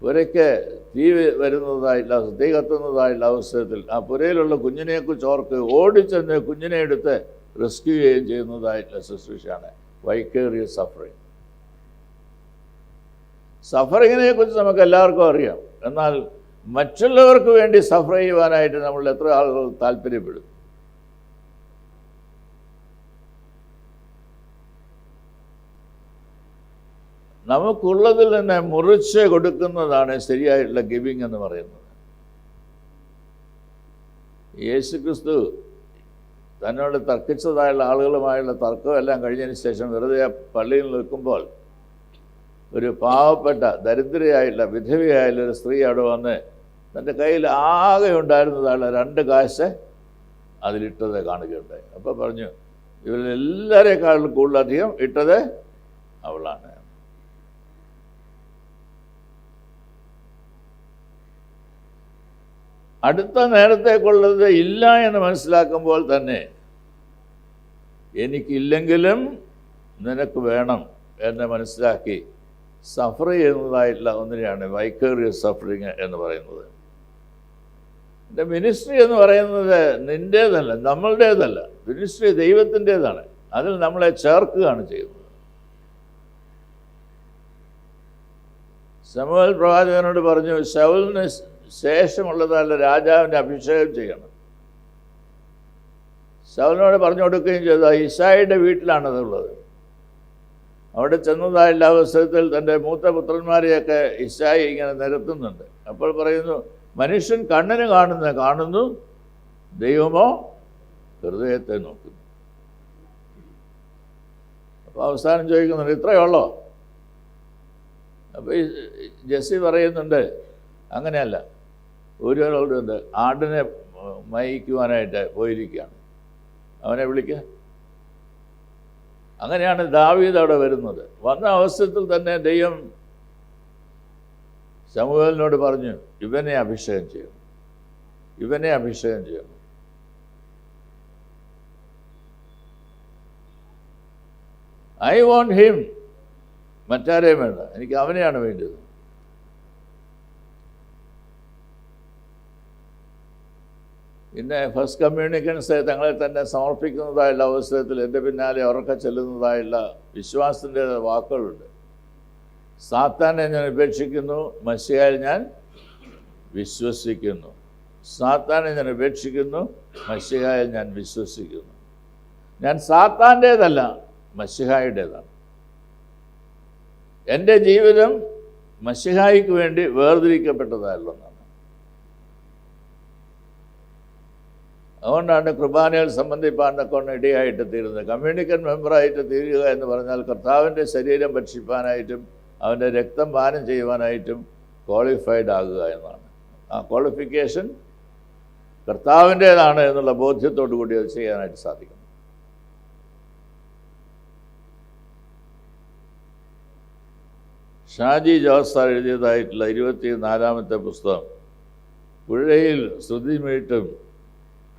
പുരയ്ക്ക് തീ വരുന്നതായിട്ടുള്ള, തീ കത്തുന്നതായുള്ള അവസരത്തിൽ ആ പുരയിലുള്ള കുഞ്ഞിനെക്കുറിച്ച് ഓർക്ക് ഓടിച്ചെന്ന് കുഞ്ഞിനെ എടുത്ത് റെസ്ക്യൂ ചെയ്യുകയും ചെയ്യുന്നതായിട്ടുള്ള ശുശ്രൂഷയാണ് വൈക്കേറിയസ് സഫറിങ്. സഫറിങ്ങിനെ കുറിച്ച് നമുക്ക് എല്ലാവർക്കും അറിയാം. എന്നാൽ മറ്റുള്ളവർക്ക് വേണ്ടി സഫർ ചെയ്യുവാനായിട്ട് നമ്മൾ എത്ര ആളുകൾ താല്പര്യപ്പെടും? നമുക്കുള്ളതിൽ നിന്ന് മുറിച്ച് കൊടുക്കുന്നതാണ് ശരിയായിട്ടുള്ള ഗിവിങ് എന്ന് പറയുന്നത്. യേശുക്രിസ്തു തന്നോട് തർക്കിച്ചതായുള്ള ആളുകളുമായുള്ള തർക്കമെല്ലാം കഴിഞ്ഞതിന് ശേഷം വെറുതെ പള്ളിയിൽ നിൽക്കുമ്പോൾ ഒരു പാവപ്പെട്ട ദരിദ്രയായുള്ള വിധവയായുള്ള ഒരു സ്ത്രീ അവിടെ വന്ന് തൻ്റെ കയ്യിൽ ആകെ ഉണ്ടായിരുന്നതായുള്ള 2 കാശ് അതിലിട്ടത് കാണുകയുണ്ടായി. അപ്പോൾ പറഞ്ഞു, ഇവരെല്ലാവരെക്കാളും കൂടുതലധികം ഇട്ടത് അവളാണ്. അടുത്ത നേരത്തേക്കുള്ളത് ഇല്ല എന്ന് മനസ്സിലാക്കുമ്പോൾ തന്നെ എനിക്കില്ലെങ്കിലും നിനക്ക് വേണം എന്ന് മനസ്സിലാക്കി സഫർ ചെയ്യുന്നതായിട്ടുള്ള ഒന്നിനെയാണ് വൈക്കേറിയസ് സഫറിങ് എന്ന് പറയുന്നത്. എൻ്റെ മിനിസ്ട്രി എന്ന് പറയുന്നത് നിൻ്റേതല്ല, നമ്മളുടേതല്ല. മിനിസ്ട്രി ദൈവത്തിൻ്റേതാണ്. അതിൽ നമ്മളെ ചേർക്കുകയാണ് ചെയ്യുന്നത്. ശമൂവേൽ പ്രവാചകനോട് പറഞ്ഞു, ശൗലിന് ശേഷമുള്ളതല്ല രാജാവിൻ്റെ അഭിഷേകം ചെയ്യണം. ശൗലിനോട് പറഞ്ഞു കൊടുക്കുകയും ചെയ്തു. ഇശായിയുടെ വീട്ടിലാണതുള്ളത്. അവിടെ ചെന്നതായുള്ള അവസരത്തിൽ തൻ്റെ മൂത്ത പുത്രന്മാരെയൊക്കെ ഇശായി ഇങ്ങനെ നിരത്തുന്നുണ്ട്. അപ്പോൾ പറയുന്നു, മനുഷ്യൻ കണ്ണിന് കാണുന്നു, ദൈവമോ ഹൃദയത്തെ നോക്കുന്നു. അപ്പോൾ അവസാനം ചോദിക്കുന്നുണ്ട്, ഇത്രയേ ഉള്ളോ? അപ്പോൾ ജെസ്സി പറയുന്നുണ്ട്, അങ്ങനെയല്ല, ഒരാളുണ്ട് ആടിനെ മയിക്കുവാനായിട്ട് പോയിരിക്കുകയാണ്, അവനെ വിളിക്കുക. അങ്ങനെയാണ് ദാവീദ് അവിടെ വരുന്നത്. വന്ന അവസരത്തിൽ തന്നെ ദൈവം ശമൂവേലിനോട് പറഞ്ഞു, ഇവനെ അഭിഷേകം ചെയ്യണം. ഐ വോണ്ട് ഹിം, മറ്റാരെയും വേണ്ട, എനിക്ക് അവനെയാണ് വേണ്ടത്. പിന്നെ ഫസ്റ്റ് കമ്മ്യൂണിക്കൻസ് തങ്ങളെ തന്നെ സമർപ്പിക്കുന്നതായുള്ള അവസരത്തിൽ എൻ്റെ പിന്നാലെ ഉറക്കെ ചെല്ലുന്നതായുള്ള വിശ്വാസത്തിൻ്റെ വാക്കുകളുണ്ട്. സാത്താനെ ഞാൻ ഉപേക്ഷിക്കുന്നു, മശിഹായിൽ ഞാൻ വിശ്വസിക്കുന്നു. സാത്താനെ ഞാൻ ഉപേക്ഷിക്കുന്നു, മശിഹായിൽ ഞാൻ വിശ്വസിക്കുന്നു. ഞാൻ സാത്താൻ്റേതല്ല, മശിഹായുടേതാണ്. എൻ്റെ ജീവിതം മശിഹായ്ക്ക് വേണ്ടി വേർതിരിക്കപ്പെട്ടതായുള്ളതാണ്. അതുകൊണ്ടാണ് കുർബാനയിൽ സംബന്ധിപ്പാനൊക്കെ ഇടയായിട്ട് തീരുന്നത്. കമ്മ്യൂണിക്കൻ മെമ്പറായിട്ട് തീരുക എന്ന് പറഞ്ഞാൽ കർത്താവിൻ്റെ ശരീരം ഭക്ഷിപ്പാനായിട്ടും അവൻ്റെ രക്തം പാനം ചെയ്യുവാനായിട്ടും ക്വാളിഫൈഡ് ആകുക എന്നാണ്. ആ ക്വാളിഫിക്കേഷൻ കർത്താവിൻ്റേതാണ് എന്നുള്ള ബോധ്യത്തോടു കൂടി അത് ചെയ്യാനായിട്ട് സാധിക്കും. ഷാജി ജോസാർ എഴുതിയതായിട്ടുള്ള 24-ാമത്തെ പുസ്തകം പുഴയിൽ ശ്രുതിമീട്ടും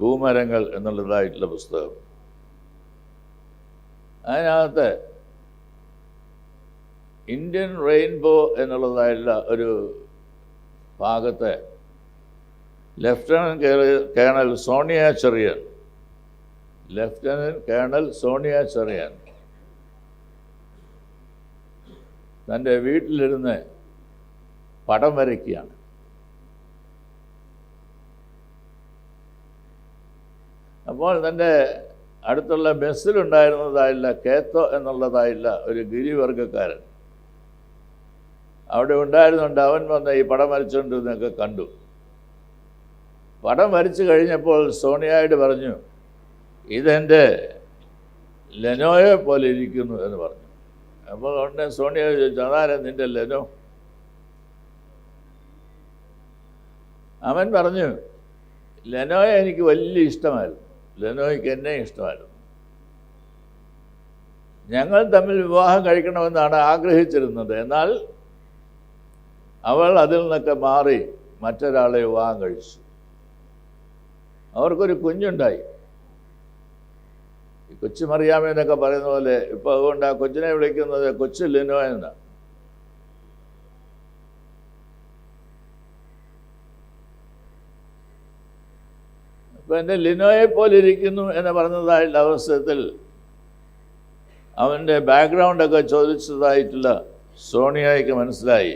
പൂമരങ്ങൾ എന്നുള്ളതായിട്ടുള്ള പുസ്തകം. അതിനകത്ത് ഇന്ത്യൻ റെയിൻബോ എന്നുള്ളതായിട്ടുള്ള ഒരു ഭാഗത്തെ ലഫ്റ്റനൻറ്റ് കേണൽ സോണിയ ചെറിയൻ തൻ്റെ വീട്ടിലിരുന്ന് പടം വരയ്ക്കുകയാണ്. അപ്പോൾ തൻ്റെ അടുത്തുള്ള ബസ്സിലുണ്ടായിരുന്നതായുള്ള കേത്തോ എന്നുള്ളതായുള്ള ഒരു ഗിരിവർഗക്കാരൻ അവിടെ ഉണ്ടായിരുന്നുണ്ട്. അവൻ വന്ന് ഈ പടം വരച്ചുകൊണ്ടിരുന്നൊക്കെ കണ്ടു. പടം വരച്ചു കഴിഞ്ഞപ്പോൾ സോണിയായോട് പറഞ്ഞു, ഇതെൻ്റെ ലെനോയെ പോലെ ഇരിക്കുന്നു എന്ന് പറഞ്ഞു. അപ്പോൾ ഉടനെ സോണിയ ചോദിച്ചു, അതാരാ നിൻ്റെ ലെനോ? അവൻ പറഞ്ഞു, ലെനോയെ എനിക്ക് വലിയ ഇഷ്ടമായിരുന്നു, ലെനോയ്ക്ക് എന്നെ ഇഷ്ടമായിരുന്നു, ഞങ്ങൾ തമ്മിൽ വിവാഹം കഴിക്കണമെന്നാണ് ആഗ്രഹിച്ചിരുന്നത്. എന്നാൽ അവൾ അതിൽ നിന്നൊക്കെ മാറി മറ്റൊരാളെ വിവാഹം കഴിച്ചു. അവർക്കൊരു കുഞ്ഞുണ്ടായി. ഈ കൊച്ചു മറിയാമെന്നൊക്കെ പറയുന്ന പോലെ ഇപ്പോൾ അതുകൊണ്ട് ആ കൊച്ചിനെ വിളിക്കുന്നത് കൊച്ചു ലിനോ എന്നാണ്. ഇപ്പം എൻ്റെ ലിനോയെ പോലെ ഇരിക്കുന്നു എന്ന് പറഞ്ഞതായിട്ടുള്ള അവസരത്തിൽ അവൻ്റെ ബാക്ക്ഗ്രൗണ്ടൊക്കെ ചോദിച്ചതായിട്ടുള്ള സോണിയയ്ക്ക് മനസ്സിലായി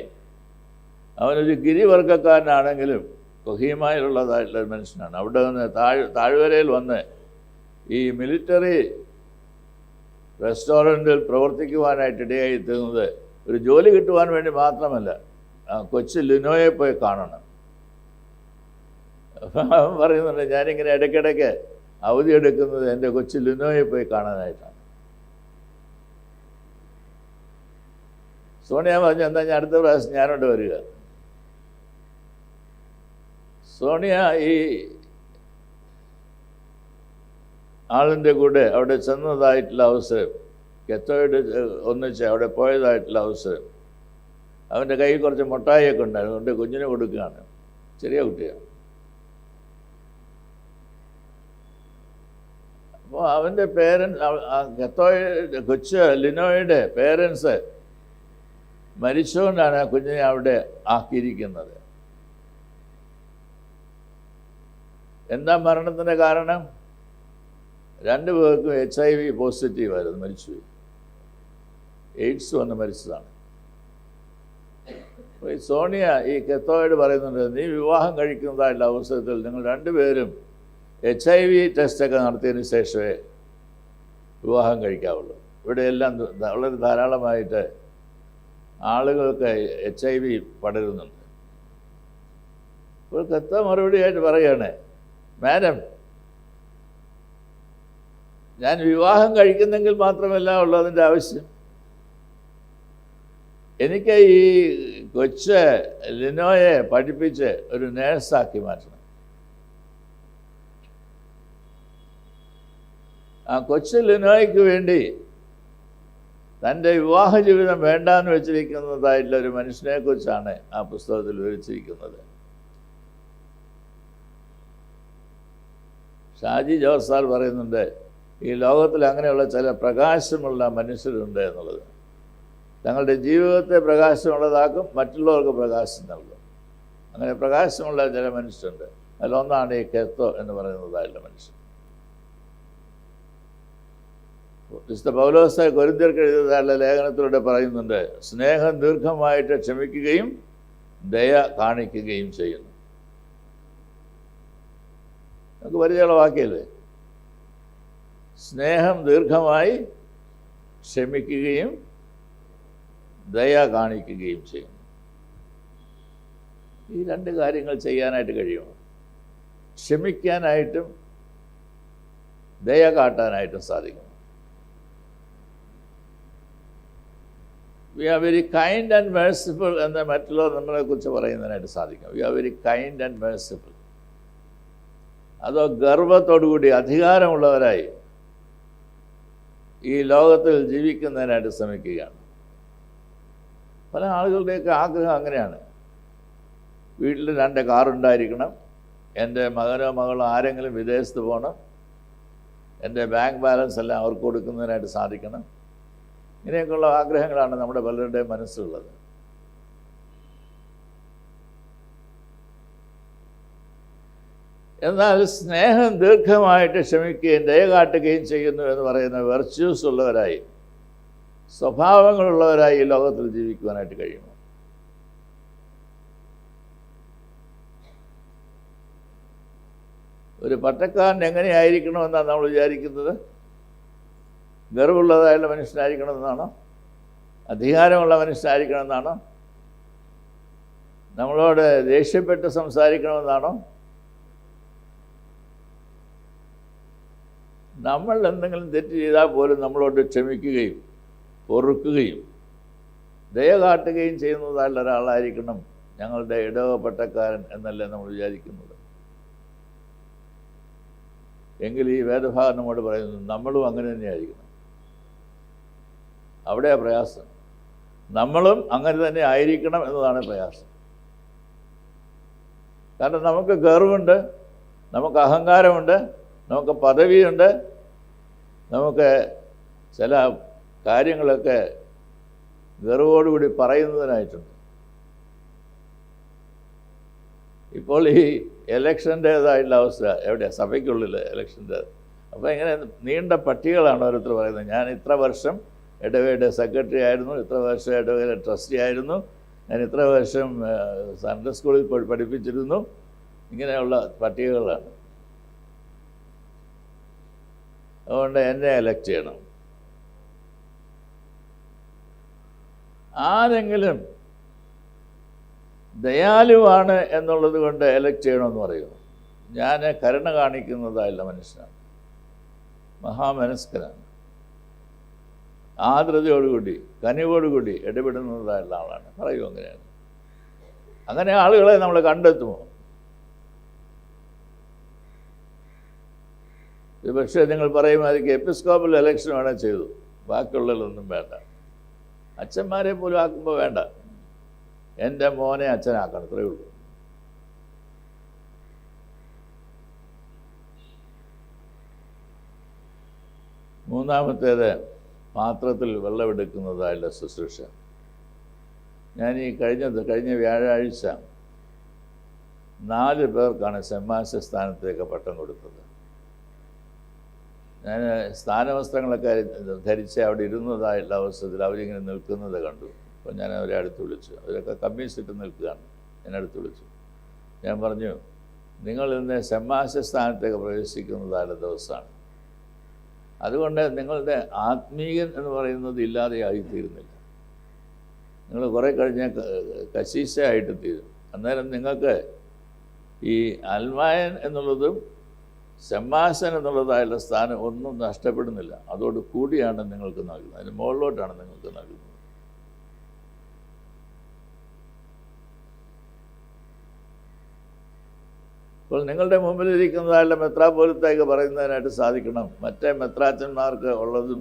അവനൊരു ഗിരിവർഗക്കാരനാണെങ്കിലും കൊഹീമയിലുള്ളതായിട്ടുള്ള മനുഷ്യനാണ്. അവിടെ നിന്ന് താഴ്വരയിൽ വന്ന് ഈ മിലിറ്ററി റെസ്റ്റോറൻറ്റിൽ പ്രവർത്തിക്കുവാനായിട്ട് ഇടയായി തീർന്നത് ഒരു ജോലി കിട്ടുവാൻ വേണ്ടി മാത്രമല്ല, കൊച്ചു ലിനോയെ പോയി കാണണം. അവൻ പറയുന്നുണ്ട്, ഞാനിങ്ങനെ ഇടയ്ക്കിടയ്ക്ക് അവധി എടുക്കുന്നത് എൻ്റെ കൊച്ചു ലിനോയെ പോയി കാണാനായിട്ടാണ്. സോണിയ പറഞ്ഞു, എന്താ ഞാൻ അടുത്ത പ്രാവശ്യം ഞാനോട് വരിക. സോണിയ ഈ ആളിൻ്റെ കൂടെ അവിടെ ചെന്നതായിട്ടുള്ള അവസരം, കെത്തോയോട് ഒന്നിച്ച് അവിടെ പോയതായിട്ടുള്ള അവസരം, അവൻ്റെ കയ്യിൽ കുറച്ച് മുട്ടായിയൊക്കെ ഉണ്ടായിരുന്നു, അതുകൊണ്ട് കുഞ്ഞിന് കൊടുക്കുകയാണ്. ചെറിയ കുട്ടിയാണ്. അപ്പോൾ അവൻ്റെ കെത്തോയുടെ കൊച്ച് ലിനോയുടെ പേരൻസ് മരിച്ചുകൊണ്ടാണ് ആ കുഞ്ഞിനെ അവിടെ ആക്കിയിരിക്കുന്നത്. എന്താ മരണത്തിൻ്റെ കാരണം? രണ്ടു പേർക്കും HIV പോസിറ്റീവായിരുന്നു, മരിച്ചുപോയി. എയ്ഡ്സ് വന്ന് മരിച്ചതാണ്. അപ്പോൾ ഈ സോണിയ ഈ കെത്തോയോട് പറയുന്നുണ്ട്, നീ വിവാഹം കഴിക്കുന്നതായിട്ടുള്ള അവസരത്തിൽ നിങ്ങൾ രണ്ടുപേരും HIV ടെസ്റ്റൊക്കെ നടത്തിയതിന് ശേഷമേ വിവാഹം കഴിക്കാവുള്ളൂ. ഇവിടെയെല്ലാം വളരെ ധാരാളമായിട്ട് ആളുകൾക്ക് HIV പടരുന്നുണ്ട്. ഇപ്പോൾ കെത്തോ മറുപടിയായിട്ട് പറയുകയാണ്, മാഡം, ഞാൻ വിവാഹം കഴിക്കുന്നെങ്കിൽ മാത്രമല്ല ഉള്ളൂ അതിൻ്റെ ആവശ്യം. എനിക്ക് ഈ കൊച്ച് ലിനോയെ പഠിപ്പിച്ച് ഒരു നേഴ്സാക്കി മാറ്റണം. ആ കൊച്ചു ലിനോയ്ക്ക് വേണ്ടി തൻ്റെ വിവാഹ ജീവിതം വേണ്ടാന്ന് വെച്ചിരിക്കുന്നതായിട്ടുള്ള ഒരു മനുഷ്യനെക്കുറിച്ചാണ് ആ പുസ്തകത്തിൽ വിവരിച്ചിരിക്കുന്നത്. ഷാജി ജോർജ് സാർ പറയുന്നുണ്ട്, ഈ ലോകത്തിൽ അങ്ങനെയുള്ള ചില പ്രകാശമുള്ള മനുഷ്യരുണ്ട് എന്നുള്ളത്. തങ്ങളുടെ ജീവിതത്തെ പ്രകാശമുള്ളതാക്കും, മറ്റുള്ളവർക്ക് പ്രകാശം നൽകും. അങ്ങനെ പ്രകാശമുള്ള ചില മനുഷ്യരുണ്ട്. അതിലൊന്നാണ് ഈ കെത്തോ എന്ന് പറയുന്നതായിട്ടുള്ള മനുഷ്യൻ. വിശുദ്ധ പൗലോസ് കൊരിന്ത്യർക്ക് എഴുതിയതായുള്ള ലേഖനത്തിലൂടെ പറയുന്നുണ്ട്, സ്നേഹം ദീർഘമായിട്ട് ക്ഷമിക്കുകയും ദയ കാണിക്കുകയും ചെയ്യുന്നു. നമുക്ക് പരിചയമുള്ള വാക്യല്ലേ? സ്നേഹം ദീർഘമായി ക്ഷമിക്കുകയും ദയ കാണിക്കുകയും ചെയ്യുന്നു. ഈ രണ്ട് കാര്യങ്ങൾ ചെയ്യാനായിട്ട് കഴിയുമോ? ക്ഷമിക്കാനായിട്ടും ദയ കാട്ടാനായിട്ടും സാധിക്കും. We are very kind and merciful എന്ന് മറ്റുള്ളവർ നമ്മളെക്കുറിച്ച് പറയുന്നതിനായിട്ട് സാധിക്കും. We are very kind and merciful. അതോ ഗർവത്തോടുകൂടി അധികാരമുള്ളവരായി ഈ ലോകത്തിൽ ജീവിക്കുന്നതിനായിട്ട് ശ്രമിക്കുകയാണ്. പല ആളുകളുടെയൊക്കെ ആഗ്രഹം അങ്ങനെയാണ്. വീട്ടിൽ 2 കാറുണ്ടായിരിക്കണം, എൻ്റെ മകനോ മകളോ ആരെങ്കിലും വിദേശത്ത് പോകണം, എൻ്റെ ബാങ്ക് ബാലൻസ് എല്ലാം അവർക്ക് കൊടുക്കുന്നതിനായിട്ട് സാധിക്കണം. ഇങ്ങനെയൊക്കെയുള്ള ആഗ്രഹങ്ങളാണ് നമ്മുടെ പലരുടെയും മനസ്സിലുള്ളത്. എന്നാൽ സ്നേഹം ദീർഘമായിട്ട് ക്ഷമിക്കുകയും ദയ കാട്ടുകയും ചെയ്യുന്നു എന്ന് പറയുന്ന വെർച്യൂസ് ഉള്ളവരായി, സ്വഭാവങ്ങളുള്ളവരായി ഈ ലോകത്തിൽ ജീവിക്കുവാനായിട്ട് കഴിയുമോ? ഒരു പട്ടക്കാരൻ എങ്ങനെയായിരിക്കണമെന്നാണ് നമ്മൾ വിചാരിക്കുന്നത്? ഗർവുള്ളതായുള്ള മനുഷ്യനായിരിക്കണമെന്നാണോ? അധികാരമുള്ള മനുഷ്യനായിരിക്കണമെന്നാണോ? നമ്മളോട് ദേഷ്യപ്പെട്ട് സംസാരിക്കണമെന്നാണോ? നമ്മൾ എന്തെങ്കിലും തെറ്റ് ചെയ്താൽ പോലും നമ്മളോട് ക്ഷമിക്കുകയും പൊറുക്കുകയും ദയ കാട്ടുകയും ചെയ്യുന്നതായുള്ള ഒരാളായിരിക്കണം ഞങ്ങളുടെ ഇടവപ്പെട്ടക്കാരൻ എന്നല്ലേ നമ്മൾ വിചാരിക്കുന്നത്. എങ്കിൽ ഈ വേദഭാഗം നമ്മോട് പറയുന്നത് നമ്മളും അങ്ങനെ തന്നെയായിരിക്കണം. അവിടെയാ പ്രയാസം. നമ്മളും അങ്ങനെ തന്നെ ആയിരിക്കണം എന്നതാണ് പ്രയാസം. കാരണം നമുക്ക് ഗർവുണ്ട്, നമുക്ക് അഹങ്കാരമുണ്ട്, നമുക്ക് പദവിയുണ്ട്, നമുക്ക് ചില കാര്യങ്ങളൊക്കെ ഗർവോടുകൂടി പറയുന്നതിനായിട്ടുണ്ട്. ഇപ്പോൾ ഈ ഇലക്ഷൻ്റേതായിട്ടുള്ള അവസ്ഥ എവിടെയാണ്? സഭയ്ക്കുള്ളിൽ ഇലക്ഷൻ്റെ. അപ്പോൾ ഇങ്ങനെ നീണ്ട പട്ടികകളാണ് ഓരോരുത്തർ പറയുന്നത്. ഞാൻ ഇത്ര വർഷം ഇടവകയുടെ സെക്രട്ടറി ആയിരുന്നു, ഇത്ര വർഷം ഇടവകയുടെ ട്രസ്റ്റി ആയിരുന്നു, ഞാൻ ഇത്ര വർഷം സൺഡേ സ്കൂളിൽ പഠിപ്പിച്ചിരുന്നു. ഇങ്ങനെയുള്ള പട്ടികകളാണ്. അതുകൊണ്ട് എന്നെ എലക്ട് ചെയ്യണം. ആരെങ്കിലും ദയാലുവാണ് എന്നുള്ളത് കൊണ്ട് എലക്ട് ചെയ്യണമെന്ന് പറയുന്നു. ഞാൻ കരുണ കാണിക്കുന്നതായുള്ള മനുഷ്യനാണ്, മഹാമനസ്കനാണ്, ആർദ്രതയോടുകൂടി കനിവോടുകൂടി ഇടപെടുന്നതായുള്ള ആളാണ് പറയൂ. അങ്ങനെയാണ്. അങ്ങനെ ആളുകളെ നമ്മൾ കണ്ടെത്തുമോ? ഇത് പക്ഷേ നിങ്ങൾ പറയുമായിരിക്കും എപ്പിസ്കോപ്പൽ ഇലക്ഷൻ വേണേൽ ചെയ്തു, ബാക്കിയുള്ളതൊന്നും വേണ്ട. അച്ഛന്മാരെ പോലും ആക്കുമ്പോൾ വേണ്ട, എൻ്റെ മോനെ അച്ഛനാക്കണം, ഇത്രയേ ഉള്ളൂ. മൂന്നാമത്തേത് പാത്രത്തിൽ വെള്ളമെടുക്കുന്നതായുള്ള ശുശ്രൂഷ. ഞാൻ ഈ കഴിഞ്ഞ വ്യാഴാഴ്ച 4 പേർക്കാണ് സെമ്മാശ സ്ഥാനത്തേക്ക് പട്ടം കൊടുത്തത്. ഞാൻ സ്ഥാനവസ്ത്രങ്ങളൊക്കെ ധരിച്ച് അവിടെ ഇരുന്നതായുള്ള അവസരത്തിൽ അവരിങ്ങനെ നിൽക്കുന്നത് കണ്ടു. അപ്പോൾ ഞാൻ അവരെ അടുത്ത് വിളിച്ചു. അവരൊക്കെ കമ്മീസിട്ട് നിൽക്കുകയാണ്. ഞാൻ അടുത്ത് വിളിച്ചു. ഞാൻ പറഞ്ഞു, നിങ്ങൾ ഇന്ന് സെമ്മാശ സ്ഥാനത്തേക്ക് പ്രവേശിക്കുന്നതായുള്ള ദിവസമാണ്. അതുകൊണ്ട് നിങ്ങളുടെ ആത്മീയൻ എന്ന് പറയുന്നത് ഇല്ലാതെയായിത്തീരുന്നില്ല. നിങ്ങൾ കുറേ കഴിഞ്ഞ് കശീശയായിട്ട് തീരും. അന്നേരം നിങ്ങൾക്ക് ഈ അൽമായൻ എന്നുള്ളതും സെമ്മാശൻ എന്നുള്ളതായുള്ള സ്ഥാനം ഒന്നും നഷ്ടപ്പെടുന്നില്ല. അതോട് കൂടിയാണ് നിങ്ങൾക്ക് നൽകുന്നത്, അതിന് മുകളിലോട്ടാണ് നിങ്ങൾക്ക് നൽകുന്നത്. അപ്പോൾ നിങ്ങളുടെ മുമ്പിലിരിക്കുന്നതായുള്ള മെത്രാപ്പോലിത്തേക്ക് പറയുന്നതിനായിട്ട് സാധിക്കണം. മറ്റേ മെത്രാച്ചന്മാർക്ക് ഉള്ളതും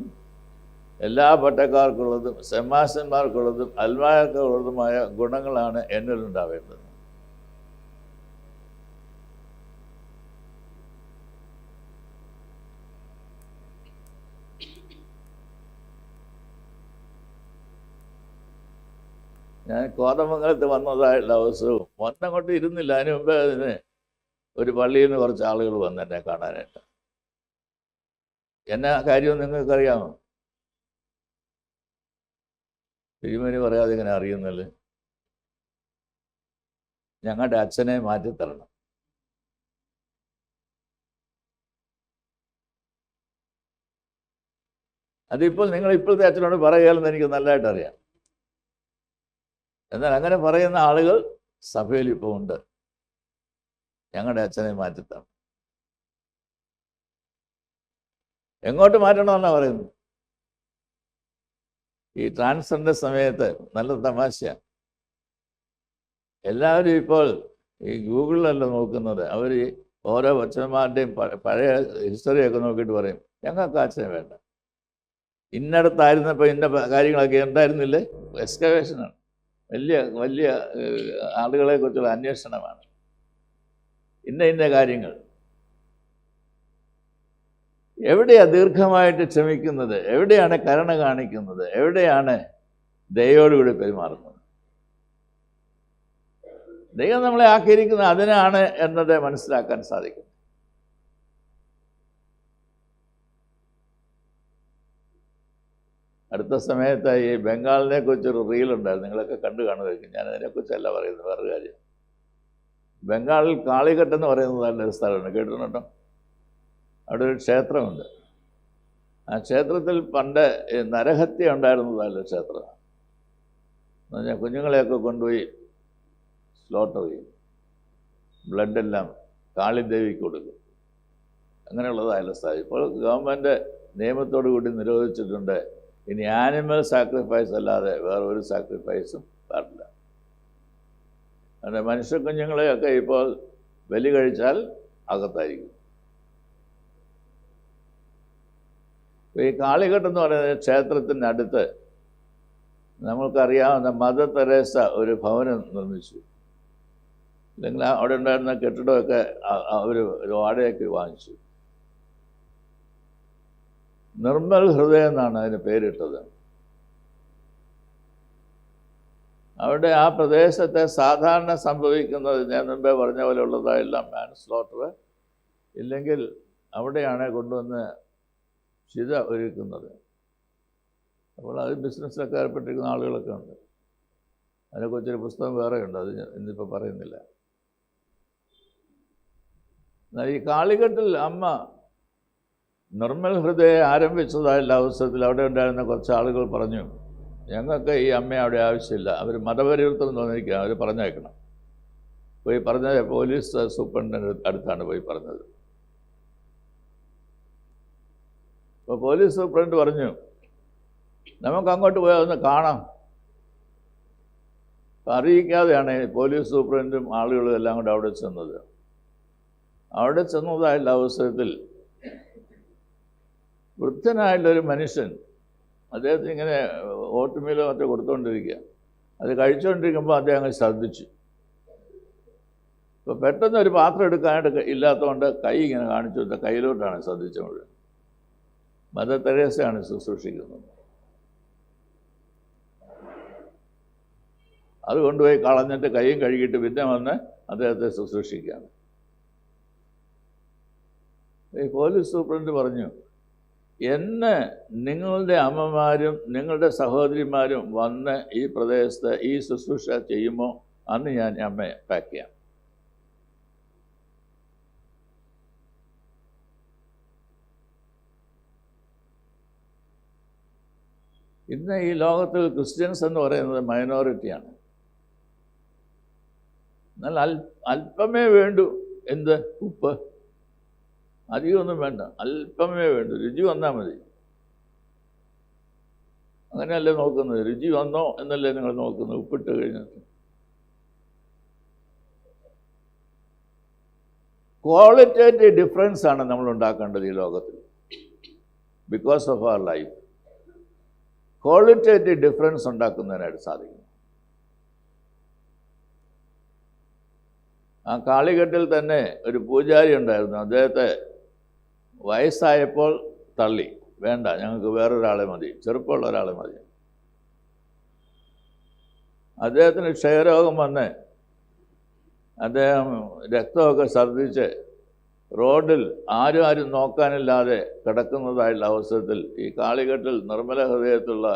എല്ലാ പട്ടക്കാർക്കുള്ളതും സെമ്മാശന്മാർക്കുള്ളതും അൽമായർക്കുള്ളതുമായ ഗുണങ്ങളാണ് എന്നിലുണ്ടാവേണ്ടത്. ഞാൻ കോതമംഗലത്ത് വന്നതായുള്ള അവസരവും വന്നങ്ങോട്ട് ഇരുന്നില്ല. അതിന് മുമ്പേ അതിന് ഒരു പള്ളിയിൽ നിന്ന് കുറച്ച് ആളുകൾ വന്ന് എന്നെ കാണാനായിട്ട്. എന്നാ കാര്യം നിങ്ങൾക്കറിയാമോ? തിരുമേനി പറയാതെ ഇങ്ങനെ അറിയുന്നില്ല. ഞങ്ങളുടെ അച്ഛനെ മാറ്റിത്തരണം. അതിപ്പോൾ നിങ്ങൾ ഇപ്പോഴത്തെ അച്ഛനോട് പറയുകയെന്ന് എനിക്ക് നല്ലതായിട്ട് അറിയാം. എന്നാൽ അങ്ങനെ പറയുന്ന ആളുകൾ സഭയിൽ ഇപ്പോൾ ഉണ്ട്. ഞങ്ങളുടെ അച്ഛനെ മാറ്റിത്തരണം. എങ്ങോട്ട് മാറ്റണമെന്നാണ് പറയുന്നത്? ഈ ട്രാൻസ്ജെൻഡർ സമയത്ത് നല്ല തമാശയാണ്. എല്ലാവരും ഇപ്പോൾ ഈ ഗൂഗിളിലല്ല നോക്കുന്നത്. അവർ ഓരോ അച്ഛന്മാരുടെയും പഴയ ഹിസ്റ്ററിയൊക്കെ നോക്കിയിട്ട് പറയും, ഞങ്ങൾക്ക് അച്ഛനെ വേണ്ട. ഇന്നടത്തായിരുന്നപ്പോൾ ഇന്ന കാര്യങ്ങളൊക്കെ ഉണ്ടായിരുന്നില്ലേ? എക്സ്കവേഷനാണ്, വലിയ വലിയ ആളുകളെക്കുറിച്ചുള്ള അന്വേഷണമാണ്. ഇന്ന കാര്യങ്ങൾ. എവിടെയാണ് ദീർഘമായിട്ട് ക്ഷമിക്കുന്നത്? എവിടെയാണ് കരുണ കാണിക്കുന്നത്? എവിടെയാണ് ദയോടുകൂടി പെരുമാറുന്നത്? ദൈവം നമ്മളെ ആക്കിയിരിക്കുന്നത് അതിനാണ് എന്നത് മനസ്സിലാക്കാൻ സാധിക്കും. അടുത്ത സമയത്ത് ഈ ബംഗാളിനെ കുറിച്ചൊരു റീലുണ്ടായിരുന്നു, നിങ്ങളൊക്കെ കണ്ടു കാണുമായിരിക്കും. ഞാൻ അതിനെക്കുറിച്ചല്ല പറയുന്നത്, വേറൊരു കാര്യം. ബംഗാളിൽ കാളിഘട്ട് എന്ന് പറയുന്നത് നല്ലൊരു സ്ഥലമാണ്, കേട്ടിട്ടുണ്ടോ? അവിടെ ഒരു ക്ഷേത്രമുണ്ട്. ആ ക്ഷേത്രത്തിൽ പണ്ട് നരഹത്യ ഉണ്ടായിരുന്നതല്ല ക്ഷേത്രമാണ്. എന്ന് പറഞ്ഞാൽ കുഞ്ഞുങ്ങളെയൊക്കെ കൊണ്ടുപോയി സ്ലോട്ടർ ചെയ്യും, ബ്ലഡെല്ലാം കാളിദേവിക്ക് കൊടുക്കും. അങ്ങനെയുള്ളതായാലും സ്ഥലം ഇപ്പോൾ ഗവൺമെൻറ് നിയമത്തോടു കൂടി നിരോധിച്ചിട്ടുണ്ട്. ഇനി ആനിമൽ സാക്രിഫൈസ് അല്ലാതെ വേറെ ഒരു സാക്രിഫൈസും പാടില്ല. അങ്ങനെ മനുഷ്യ കുഞ്ഞുങ്ങളെയൊക്കെ ഇപ്പോൾ ബലി കഴിച്ചാൽ അകത്തായിരിക്കും. ഈ കാളികെട്ടെന്ന് പറയുന്നത് ക്ഷേത്രത്തിൻ്റെ അടുത്ത് നമ്മൾക്കറിയാവുന്ന മദർ തെരേസ ഒരു ഭവനം നിർമ്മിച്ചു. അല്ലെങ്കിൽ അവിടെ ഉണ്ടായിരുന്ന കെട്ടിടമൊക്കെ അവർ ഒരു വാടകയ്ക്ക് വാങ്ങിച്ചു. നിർമ്മൽ ഹൃദയം എന്നാണ് അതിന് പേരിട്ടത്. അവിടെ ആ പ്രദേശത്തെ സാധാരണ സംഭവിക്കുന്നത് ഞാൻ മുമ്പേ പറഞ്ഞ പോലെ ഉള്ളതായെല്ലാം മാൻസ്ലോട്ടർ, ഇല്ലെങ്കിൽ അവിടെയാണ് കൊണ്ടുവന്ന് ചിത ഒരുക്കുന്നത്. അപ്പോൾ അത് ബിസിനസ്സിലൊക്കെ ഏർപ്പെട്ടിരിക്കുന്ന ആളുകളൊക്കെ ഉണ്ട്. അതിനെക്കുറിച്ചൊരു പുസ്തകം വേറെയുണ്ട്, അത് ഇന്നിപ്പോൾ പറയുന്നില്ല. എന്നാൽ ഈ കാളികെട്ടിൽ അമ്മ നിർമ്മൽ ഹൃദയം ആരംഭിച്ചതായുള്ള അവസരത്തിൽ അവിടെ ഉണ്ടായിരുന്ന കുറച്ച് ആളുകൾ പറഞ്ഞു, ഞങ്ങൾക്ക് ഈ അമ്മയെ അവിടെ ആവശ്യമില്ല, അവർ മതപരിവർത്തനം തോന്നിയിരിക്കുക, അവർ പറഞ്ഞേക്കണം. പോയി പറഞ്ഞത് പോലീസ് സൂപ്രണ്ടിൻ്റെ അടുത്താണ് പോയി പറഞ്ഞത്. അപ്പോൾ പോലീസ് സൂപ്രണ്ട് പറഞ്ഞു, നമുക്ക് അങ്ങോട്ട് പോയാൽ ഒന്ന് കാണാം. അറിയിക്കാതെയാണ് പോലീസ് സൂപ്രണ്ടും ആളുകളും എല്ലാം കൂടെ അവിടെ ചെന്നത്. അവിടെ ചെന്നതായുള്ള അവസരത്തിൽ വൃദ്ധനായുള്ളൊരു മനുഷ്യൻ അദ്ദേഹത്തിന് ഇങ്ങനെ ഓട്ടുമീലോ മറ്റോ കൊടുത്തുകൊണ്ടിരിക്കുക. അത് കഴിച്ചുകൊണ്ടിരിക്കുമ്പോൾ അദ്ദേഹം അങ്ങ് ശ്രദ്ധിച്ചു. ഇപ്പോൾ പെട്ടെന്ന് ഒരു പാത്രം എടുക്കാനായിട്ട് ഇല്ലാത്തതുകൊണ്ട് കൈ ഇങ്ങനെ കാണിച്ചു, കയ്യിലോട്ടാണ് ശ്രദ്ധിച്ചത്. മദർ തെരേസയാണ് ശുശ്രൂഷിക്കുന്നത്. അത് കൊണ്ടുപോയി കളഞ്ഞിട്ട് കൈയും കഴുകിയിട്ട് പിന്നെ വന്ന് അദ്ദേഹത്തെ ശുശ്രൂഷിക്കുകയാണ്. ഈ പോലീസ് സൂപ്രണ്ട് പറഞ്ഞു, എന്നെ നിങ്ങളുടെ അമ്മമാരും നിങ്ങളുടെ സഹോദരിമാരും വന്ന് ഈ പ്രദേശത്ത് ഈ ശുശ്രൂഷ ചെയ്യുമ്പോൾ അന്ന് ഞാൻ അമ്മയെ പാക്ക് ചെയ്യാം. ഇന്ന് ഈ ലോകത്തിൽ ക്രിസ്ത്യൻസ് എന്ന് പറയുന്നത് മൈനോറിറ്റിയാണ്. എന്നാൽ അല്പമേ വേണ്ടൂ. എന്ത്? ഉപ്പ്. അധികമൊന്നും വേണ്ട, അല്പമേ വേണ്ടൂ. രുചി വന്നാൽ മതി. അങ്ങനെയല്ലേ നോക്കുന്നത്? രുചി വന്നോ എന്നല്ലേ നിങ്ങൾ നോക്കുന്നത്? ഉപ്പിട്ട് കഴിഞ്ഞിട്ട് ക്വാളിറ്റേറ്റീവ് ഡിഫറൻസ് ആണ് നമ്മൾ ഉണ്ടാക്കേണ്ടത് ഈ ലോകത്തിൽ. Because of our life qualitative difference ഉണ്ടാക്കുന്നതിനായിട്ട് സാധിക്കും. ആ കാളികെട്ടിൽ തന്നെ ഒരു പൂജാരി ഉണ്ടായിരുന്നു. അദ്ദേഹത്തെ വയസ്സായപ്പോൾ തള്ളി, വേണ്ട ഞങ്ങൾക്ക് വേറൊരാളെ മതി, ചെറുപ്പമുള്ള ഒരാളെ മതി. അദ്ദേഹത്തിന് ക്ഷയരോഗം വന്ന് അദ്ദേഹം രക്തമൊക്കെ ഛർദ്ദിച്ച് റോഡിൽ ആരും നോക്കാനില്ലാതെ കിടക്കുന്നതായുള്ള അവസരത്തിൽ ഈ കാളികെട്ടിൽ നിർമ്മല ഹൃദയത്തുള്ള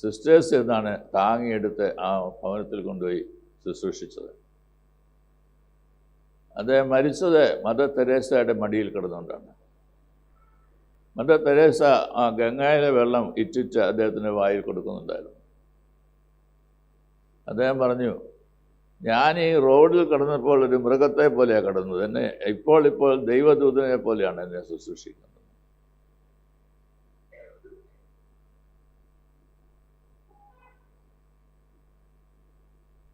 സിസ്റ്റേഴ്സ് എന്നാണ് താങ്ങിയെടുത്ത് ആ ഭവനത്തിൽ കൊണ്ടുപോയി ശുശ്രൂഷിച്ചത്. അദ്ദേഹം മരിച്ചത് മദർ തെരേസയുടെ മടിയിൽ കിടന്നുകൊണ്ടാണ്. മദർ തെരേസ ആ ഗംഗയിലെ വെള്ളം ഇറ്റിച്ച് അദ്ദേഹത്തിന് വായിൽ കൊടുക്കുന്നുണ്ടായിരുന്നു. അദ്ദേഹം പറഞ്ഞു, ഞാൻ ഈ റോഡിൽ കിടന്നപ്പോൾ ഒരു മൃഗത്തെ പോലെയാണ് കിടന്നത്, എന്നെ ഇപ്പോൾ ദൈവദൂതനെ പോലെയാണ് എന്നെ ശുശ്രൂഷിക്കുന്നത്.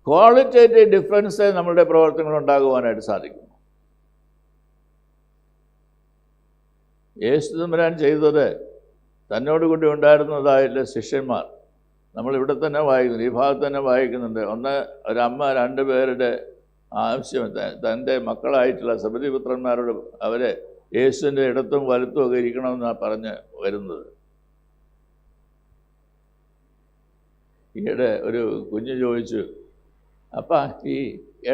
ക്വാളിറ്റേറ്റീവ് ഡിഫറൻസ് നമ്മളുടെ പ്രവർത്തനങ്ങൾ ഉണ്ടാകുവാനായിട്ട് സാധിക്കും. യേശു തമ്പുരാൻ ചെയ്തത് തന്നോടുകൂടി ഉണ്ടായിരുന്നതായുള്ള ശിഷ്യന്മാർ നമ്മളിവിടെ തന്നെ വായിക്കുന്നു, ഈ ഭാഗത്ത് തന്നെ വായിക്കുന്നുണ്ട്. ഒന്ന്, ഒരമ്മ 2 പേരുടെ ആവശ്യം തൻ്റെ മക്കളായിട്ടുള്ള സബദിപുത്രന്മാരോട് അവരെ യേശുവിൻ്റെ ഇടത്തും വലത്തും ഒക്കെ ഇരിക്കണമെന്നാണ് പറഞ്ഞ് വരുന്നത്. ഈയിടെ ഒരു കുഞ്ഞ് ചോദിച്ചു, അപ്പം ഈ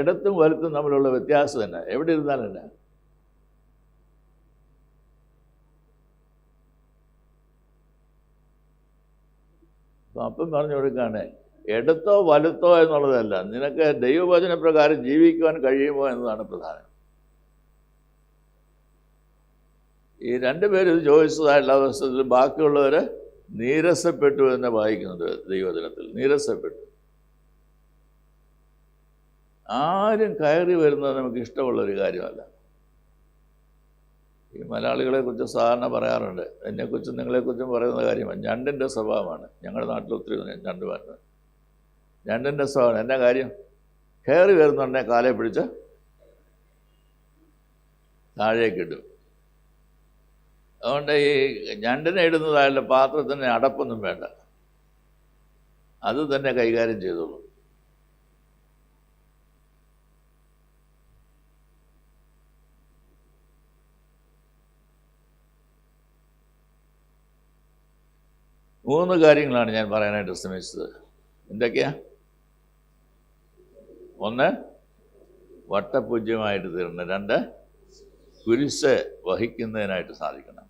ഇടത്തും വലത്തും തമ്മിലുള്ള വ്യത്യാസം തന്നെ, എവിടെ ഇരുന്നാലല്ല? അപ്പം പറഞ്ഞു കൊടുക്കുകയാണ്, ഇടത്തോ വലത്തോ എന്നുള്ളതല്ല, നിനക്ക് ദൈവവചന പ്രകാരം ജീവിക്കുവാൻ കഴിയുമോ എന്നതാണ് പ്രധാനം. ഈ 2 പേര് ഇത് ചോദിച്ചതായിട്ടുള്ള അവസരത്തിൽ ബാക്കിയുള്ളവർ നീരസപ്പെട്ടു എന്ന് വായിക്കുന്നുണ്ട് ദൈവവചനത്തിൽ. നീരസപ്പെട്ടു. ആരും കയറി വരുന്നത് നമുക്ക് ഇഷ്ടമുള്ളൊരു കാര്യമല്ല. ഈ മലയാളികളെക്കുറിച്ച് സാധാരണ പറയാറുണ്ട്, എന്നെക്കുറിച്ചും നിങ്ങളെക്കുറിച്ചും പറയുന്ന കാര്യമാണ്. ഞണ്ടിൻ്റെ സ്വഭാവമാണ്. ഞങ്ങളുടെ നാട്ടിൽ ഒത്തിരി ഞണ്ടുമാരുണ്ട്. ഞണ്ടിൻ്റെ സ്വഭാവമാണ്. എന്നാ കാര്യം? കയറി വരുന്നുണ്ടെങ്കിൽ കാലെ പിടിച്ച് താഴേക്കിടും. അതുകൊണ്ട് ഈ ഞണ്ടിനെ ഇടുന്നതായാലും പാത്രത്തിന് അടപ്പൊന്നും വേണ്ട, അത് തന്നെ കൈകാര്യം ചെയ്തോളൂ. മൂന്ന് കാര്യങ്ങളാണ് ഞാൻ പറയാനായിട്ട് ശ്രമിച്ചത്. എന്തൊക്കെയാ? ഒന്ന്, വട്ടപൂജ്യമായിട്ട് തീരണം. രണ്ട്, കുരിശ് വഹിക്കുന്നതിനായിട്ട് സാധിക്കണം.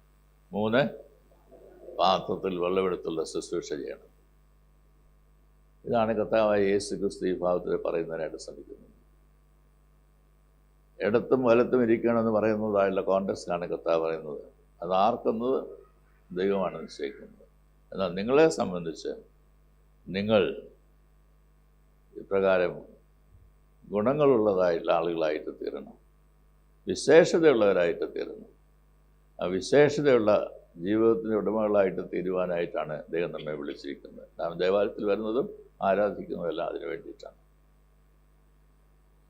മൂന്ന്, പാത്രത്തിൽ വെള്ളമെടുത്തുള്ള ശുശ്രൂഷ ചെയ്യണം. ഇതാണ് കർത്താവായ യേശു ക്രിസ്തു ഈ ഭാഗത്തിൽ പറയുന്നതിനായിട്ട് ശ്രമിക്കുന്നത്. ഇടത്തും വലത്തും ഇരിക്കണമെന്ന് പറയുന്നതായുള്ള കോൺടെക്സ്റ്റാണ് കർത്താവ് പറയുന്നത്. അത് ആർക്കുന്നത് ദൈവമാണ് നിശ്ചയിക്കുന്നത്. എന്നാൽ നിങ്ങളെ സംബന്ധിച്ച് നിങ്ങൾ ഇപ്രകാരം ഗുണങ്ങളുള്ളതായിട്ടുള്ള ആളുകളായിട്ട് തീരണം, വിശേഷതയുള്ളവരായിട്ട് തീരണം. ആ വിശേഷതയുള്ള ജീവിതത്തിൻ്റെ ഉടമകളായിട്ട് തീരുവാനായിട്ടാണ് ദൈവം നമ്മെ വിളിച്ചിരിക്കുന്നത്. നാം ദേവാലയത്തിൽ വരുന്നതും ആരാധിക്കുന്നതെല്ലാം അതിനു വേണ്ടിയിട്ടാണ്.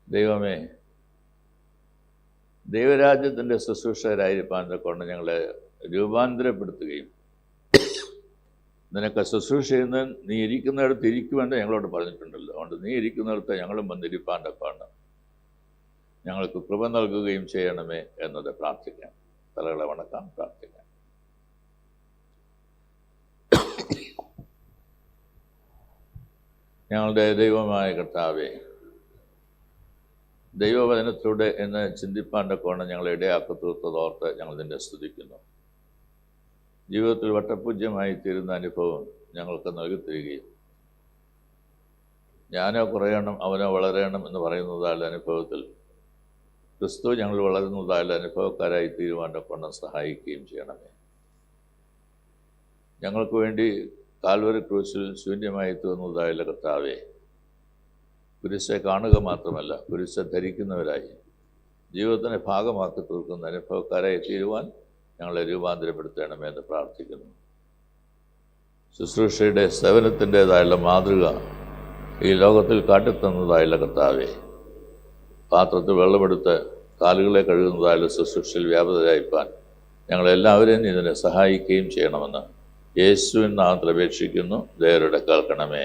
ദൈവമേ, ദൈവരാജ്യത്തിൻ്റെ ശുശ്രൂഷകരായിരിക്കാൻ കൊണ്ട് ഞങ്ങളെ രൂപാന്തരപ്പെടുത്തുകയും നിനക്ക് ശുശ്രൂഷ ചെയ്യുന്ന നീ ഇരിക്കുന്നിടത്ത് ഇരിക്കുമെന്ന് ഞങ്ങളോട് പറഞ്ഞിട്ടുണ്ടല്ലോ. അതുകൊണ്ട് നീ ഇരിക്കുന്നിടത്ത് ഞങ്ങളും വന്നിരിപ്പാൻ്റെ കൊണ്ട് ഞങ്ങൾക്ക് കൃപ നൽകുകയും ചെയ്യണമേ എന്നത് പ്രാർത്ഥിക്കാം. തലകളെ വണക്കാം, പ്രാർത്ഥിക്കാം. ഞങ്ങളുടെ ദൈവമായ കർത്താവേ, ദൈവവചനത്തിലൂടെ എന്ന് ചിന്തിപ്പാൻ്റെ കോണം ഞങ്ങളെ ഇടയാക്കത്തീർത്തതോർത്ത് ഞങ്ങൾ നിന്നെ സ്തുതിക്കുന്നു. ജീവിതത്തിൽ വട്ടപൂജ്യമായി തീരുന്ന അനുഭവം ഞങ്ങൾക്ക് നൽകിത്തരികയും ഞാനോ കുറയണം അവനോ വളരണം എന്ന് പറയുന്നതായുള്ള അനുഭവത്തിൽ ക്രിസ്തു ഞങ്ങൾ വളരുന്നതായുള്ള അനുഭവക്കാരായി തീരുവാൻ്റെ കോണം സഹായിക്കുകയും ചെയ്യണമേ. ഞങ്ങൾക്ക് വേണ്ടി കാൽവരി ക്രൂശിൽ ശൂന്യമായി തീർന്നതായുള്ള കർത്താവേ, കുരിശെ കാണുക മാത്രമല്ല കുരിശെ ധരിക്കുന്നവരായി ജീവിതത്തിനെ ഭാഗമാക്കി തീർക്കുന്ന അനുഭവക്കാരായി തീരുവാൻ ഞങ്ങളെ രൂപാന്തരപ്പെടുത്തണമെന്ന് പ്രാർത്ഥിക്കുന്നു. ശുശ്രൂഷയുടെ സേവനത്തിൻ്റേതായുള്ള മാതൃക ഈ ലോകത്തിൽ കാട്ടിത്തന്നതായുള്ള കർത്താവേ, പാത്രത്തിൽ വെള്ളമെടുത്ത് കാലുകളെ കഴുകുന്നതായുള്ള ശുശ്രൂഷയിൽ വ്യാപൃതരായിപ്പാൻ ഞങ്ങളെല്ലാവരെയും ഇതിനെ സഹായിക്കുകയും ചെയ്യണമെന്ന് യേശുവിൻ നാമത്തിൽ അപേക്ഷിക്കുന്നു. ദയയോടെ കേൾക്കണമേ.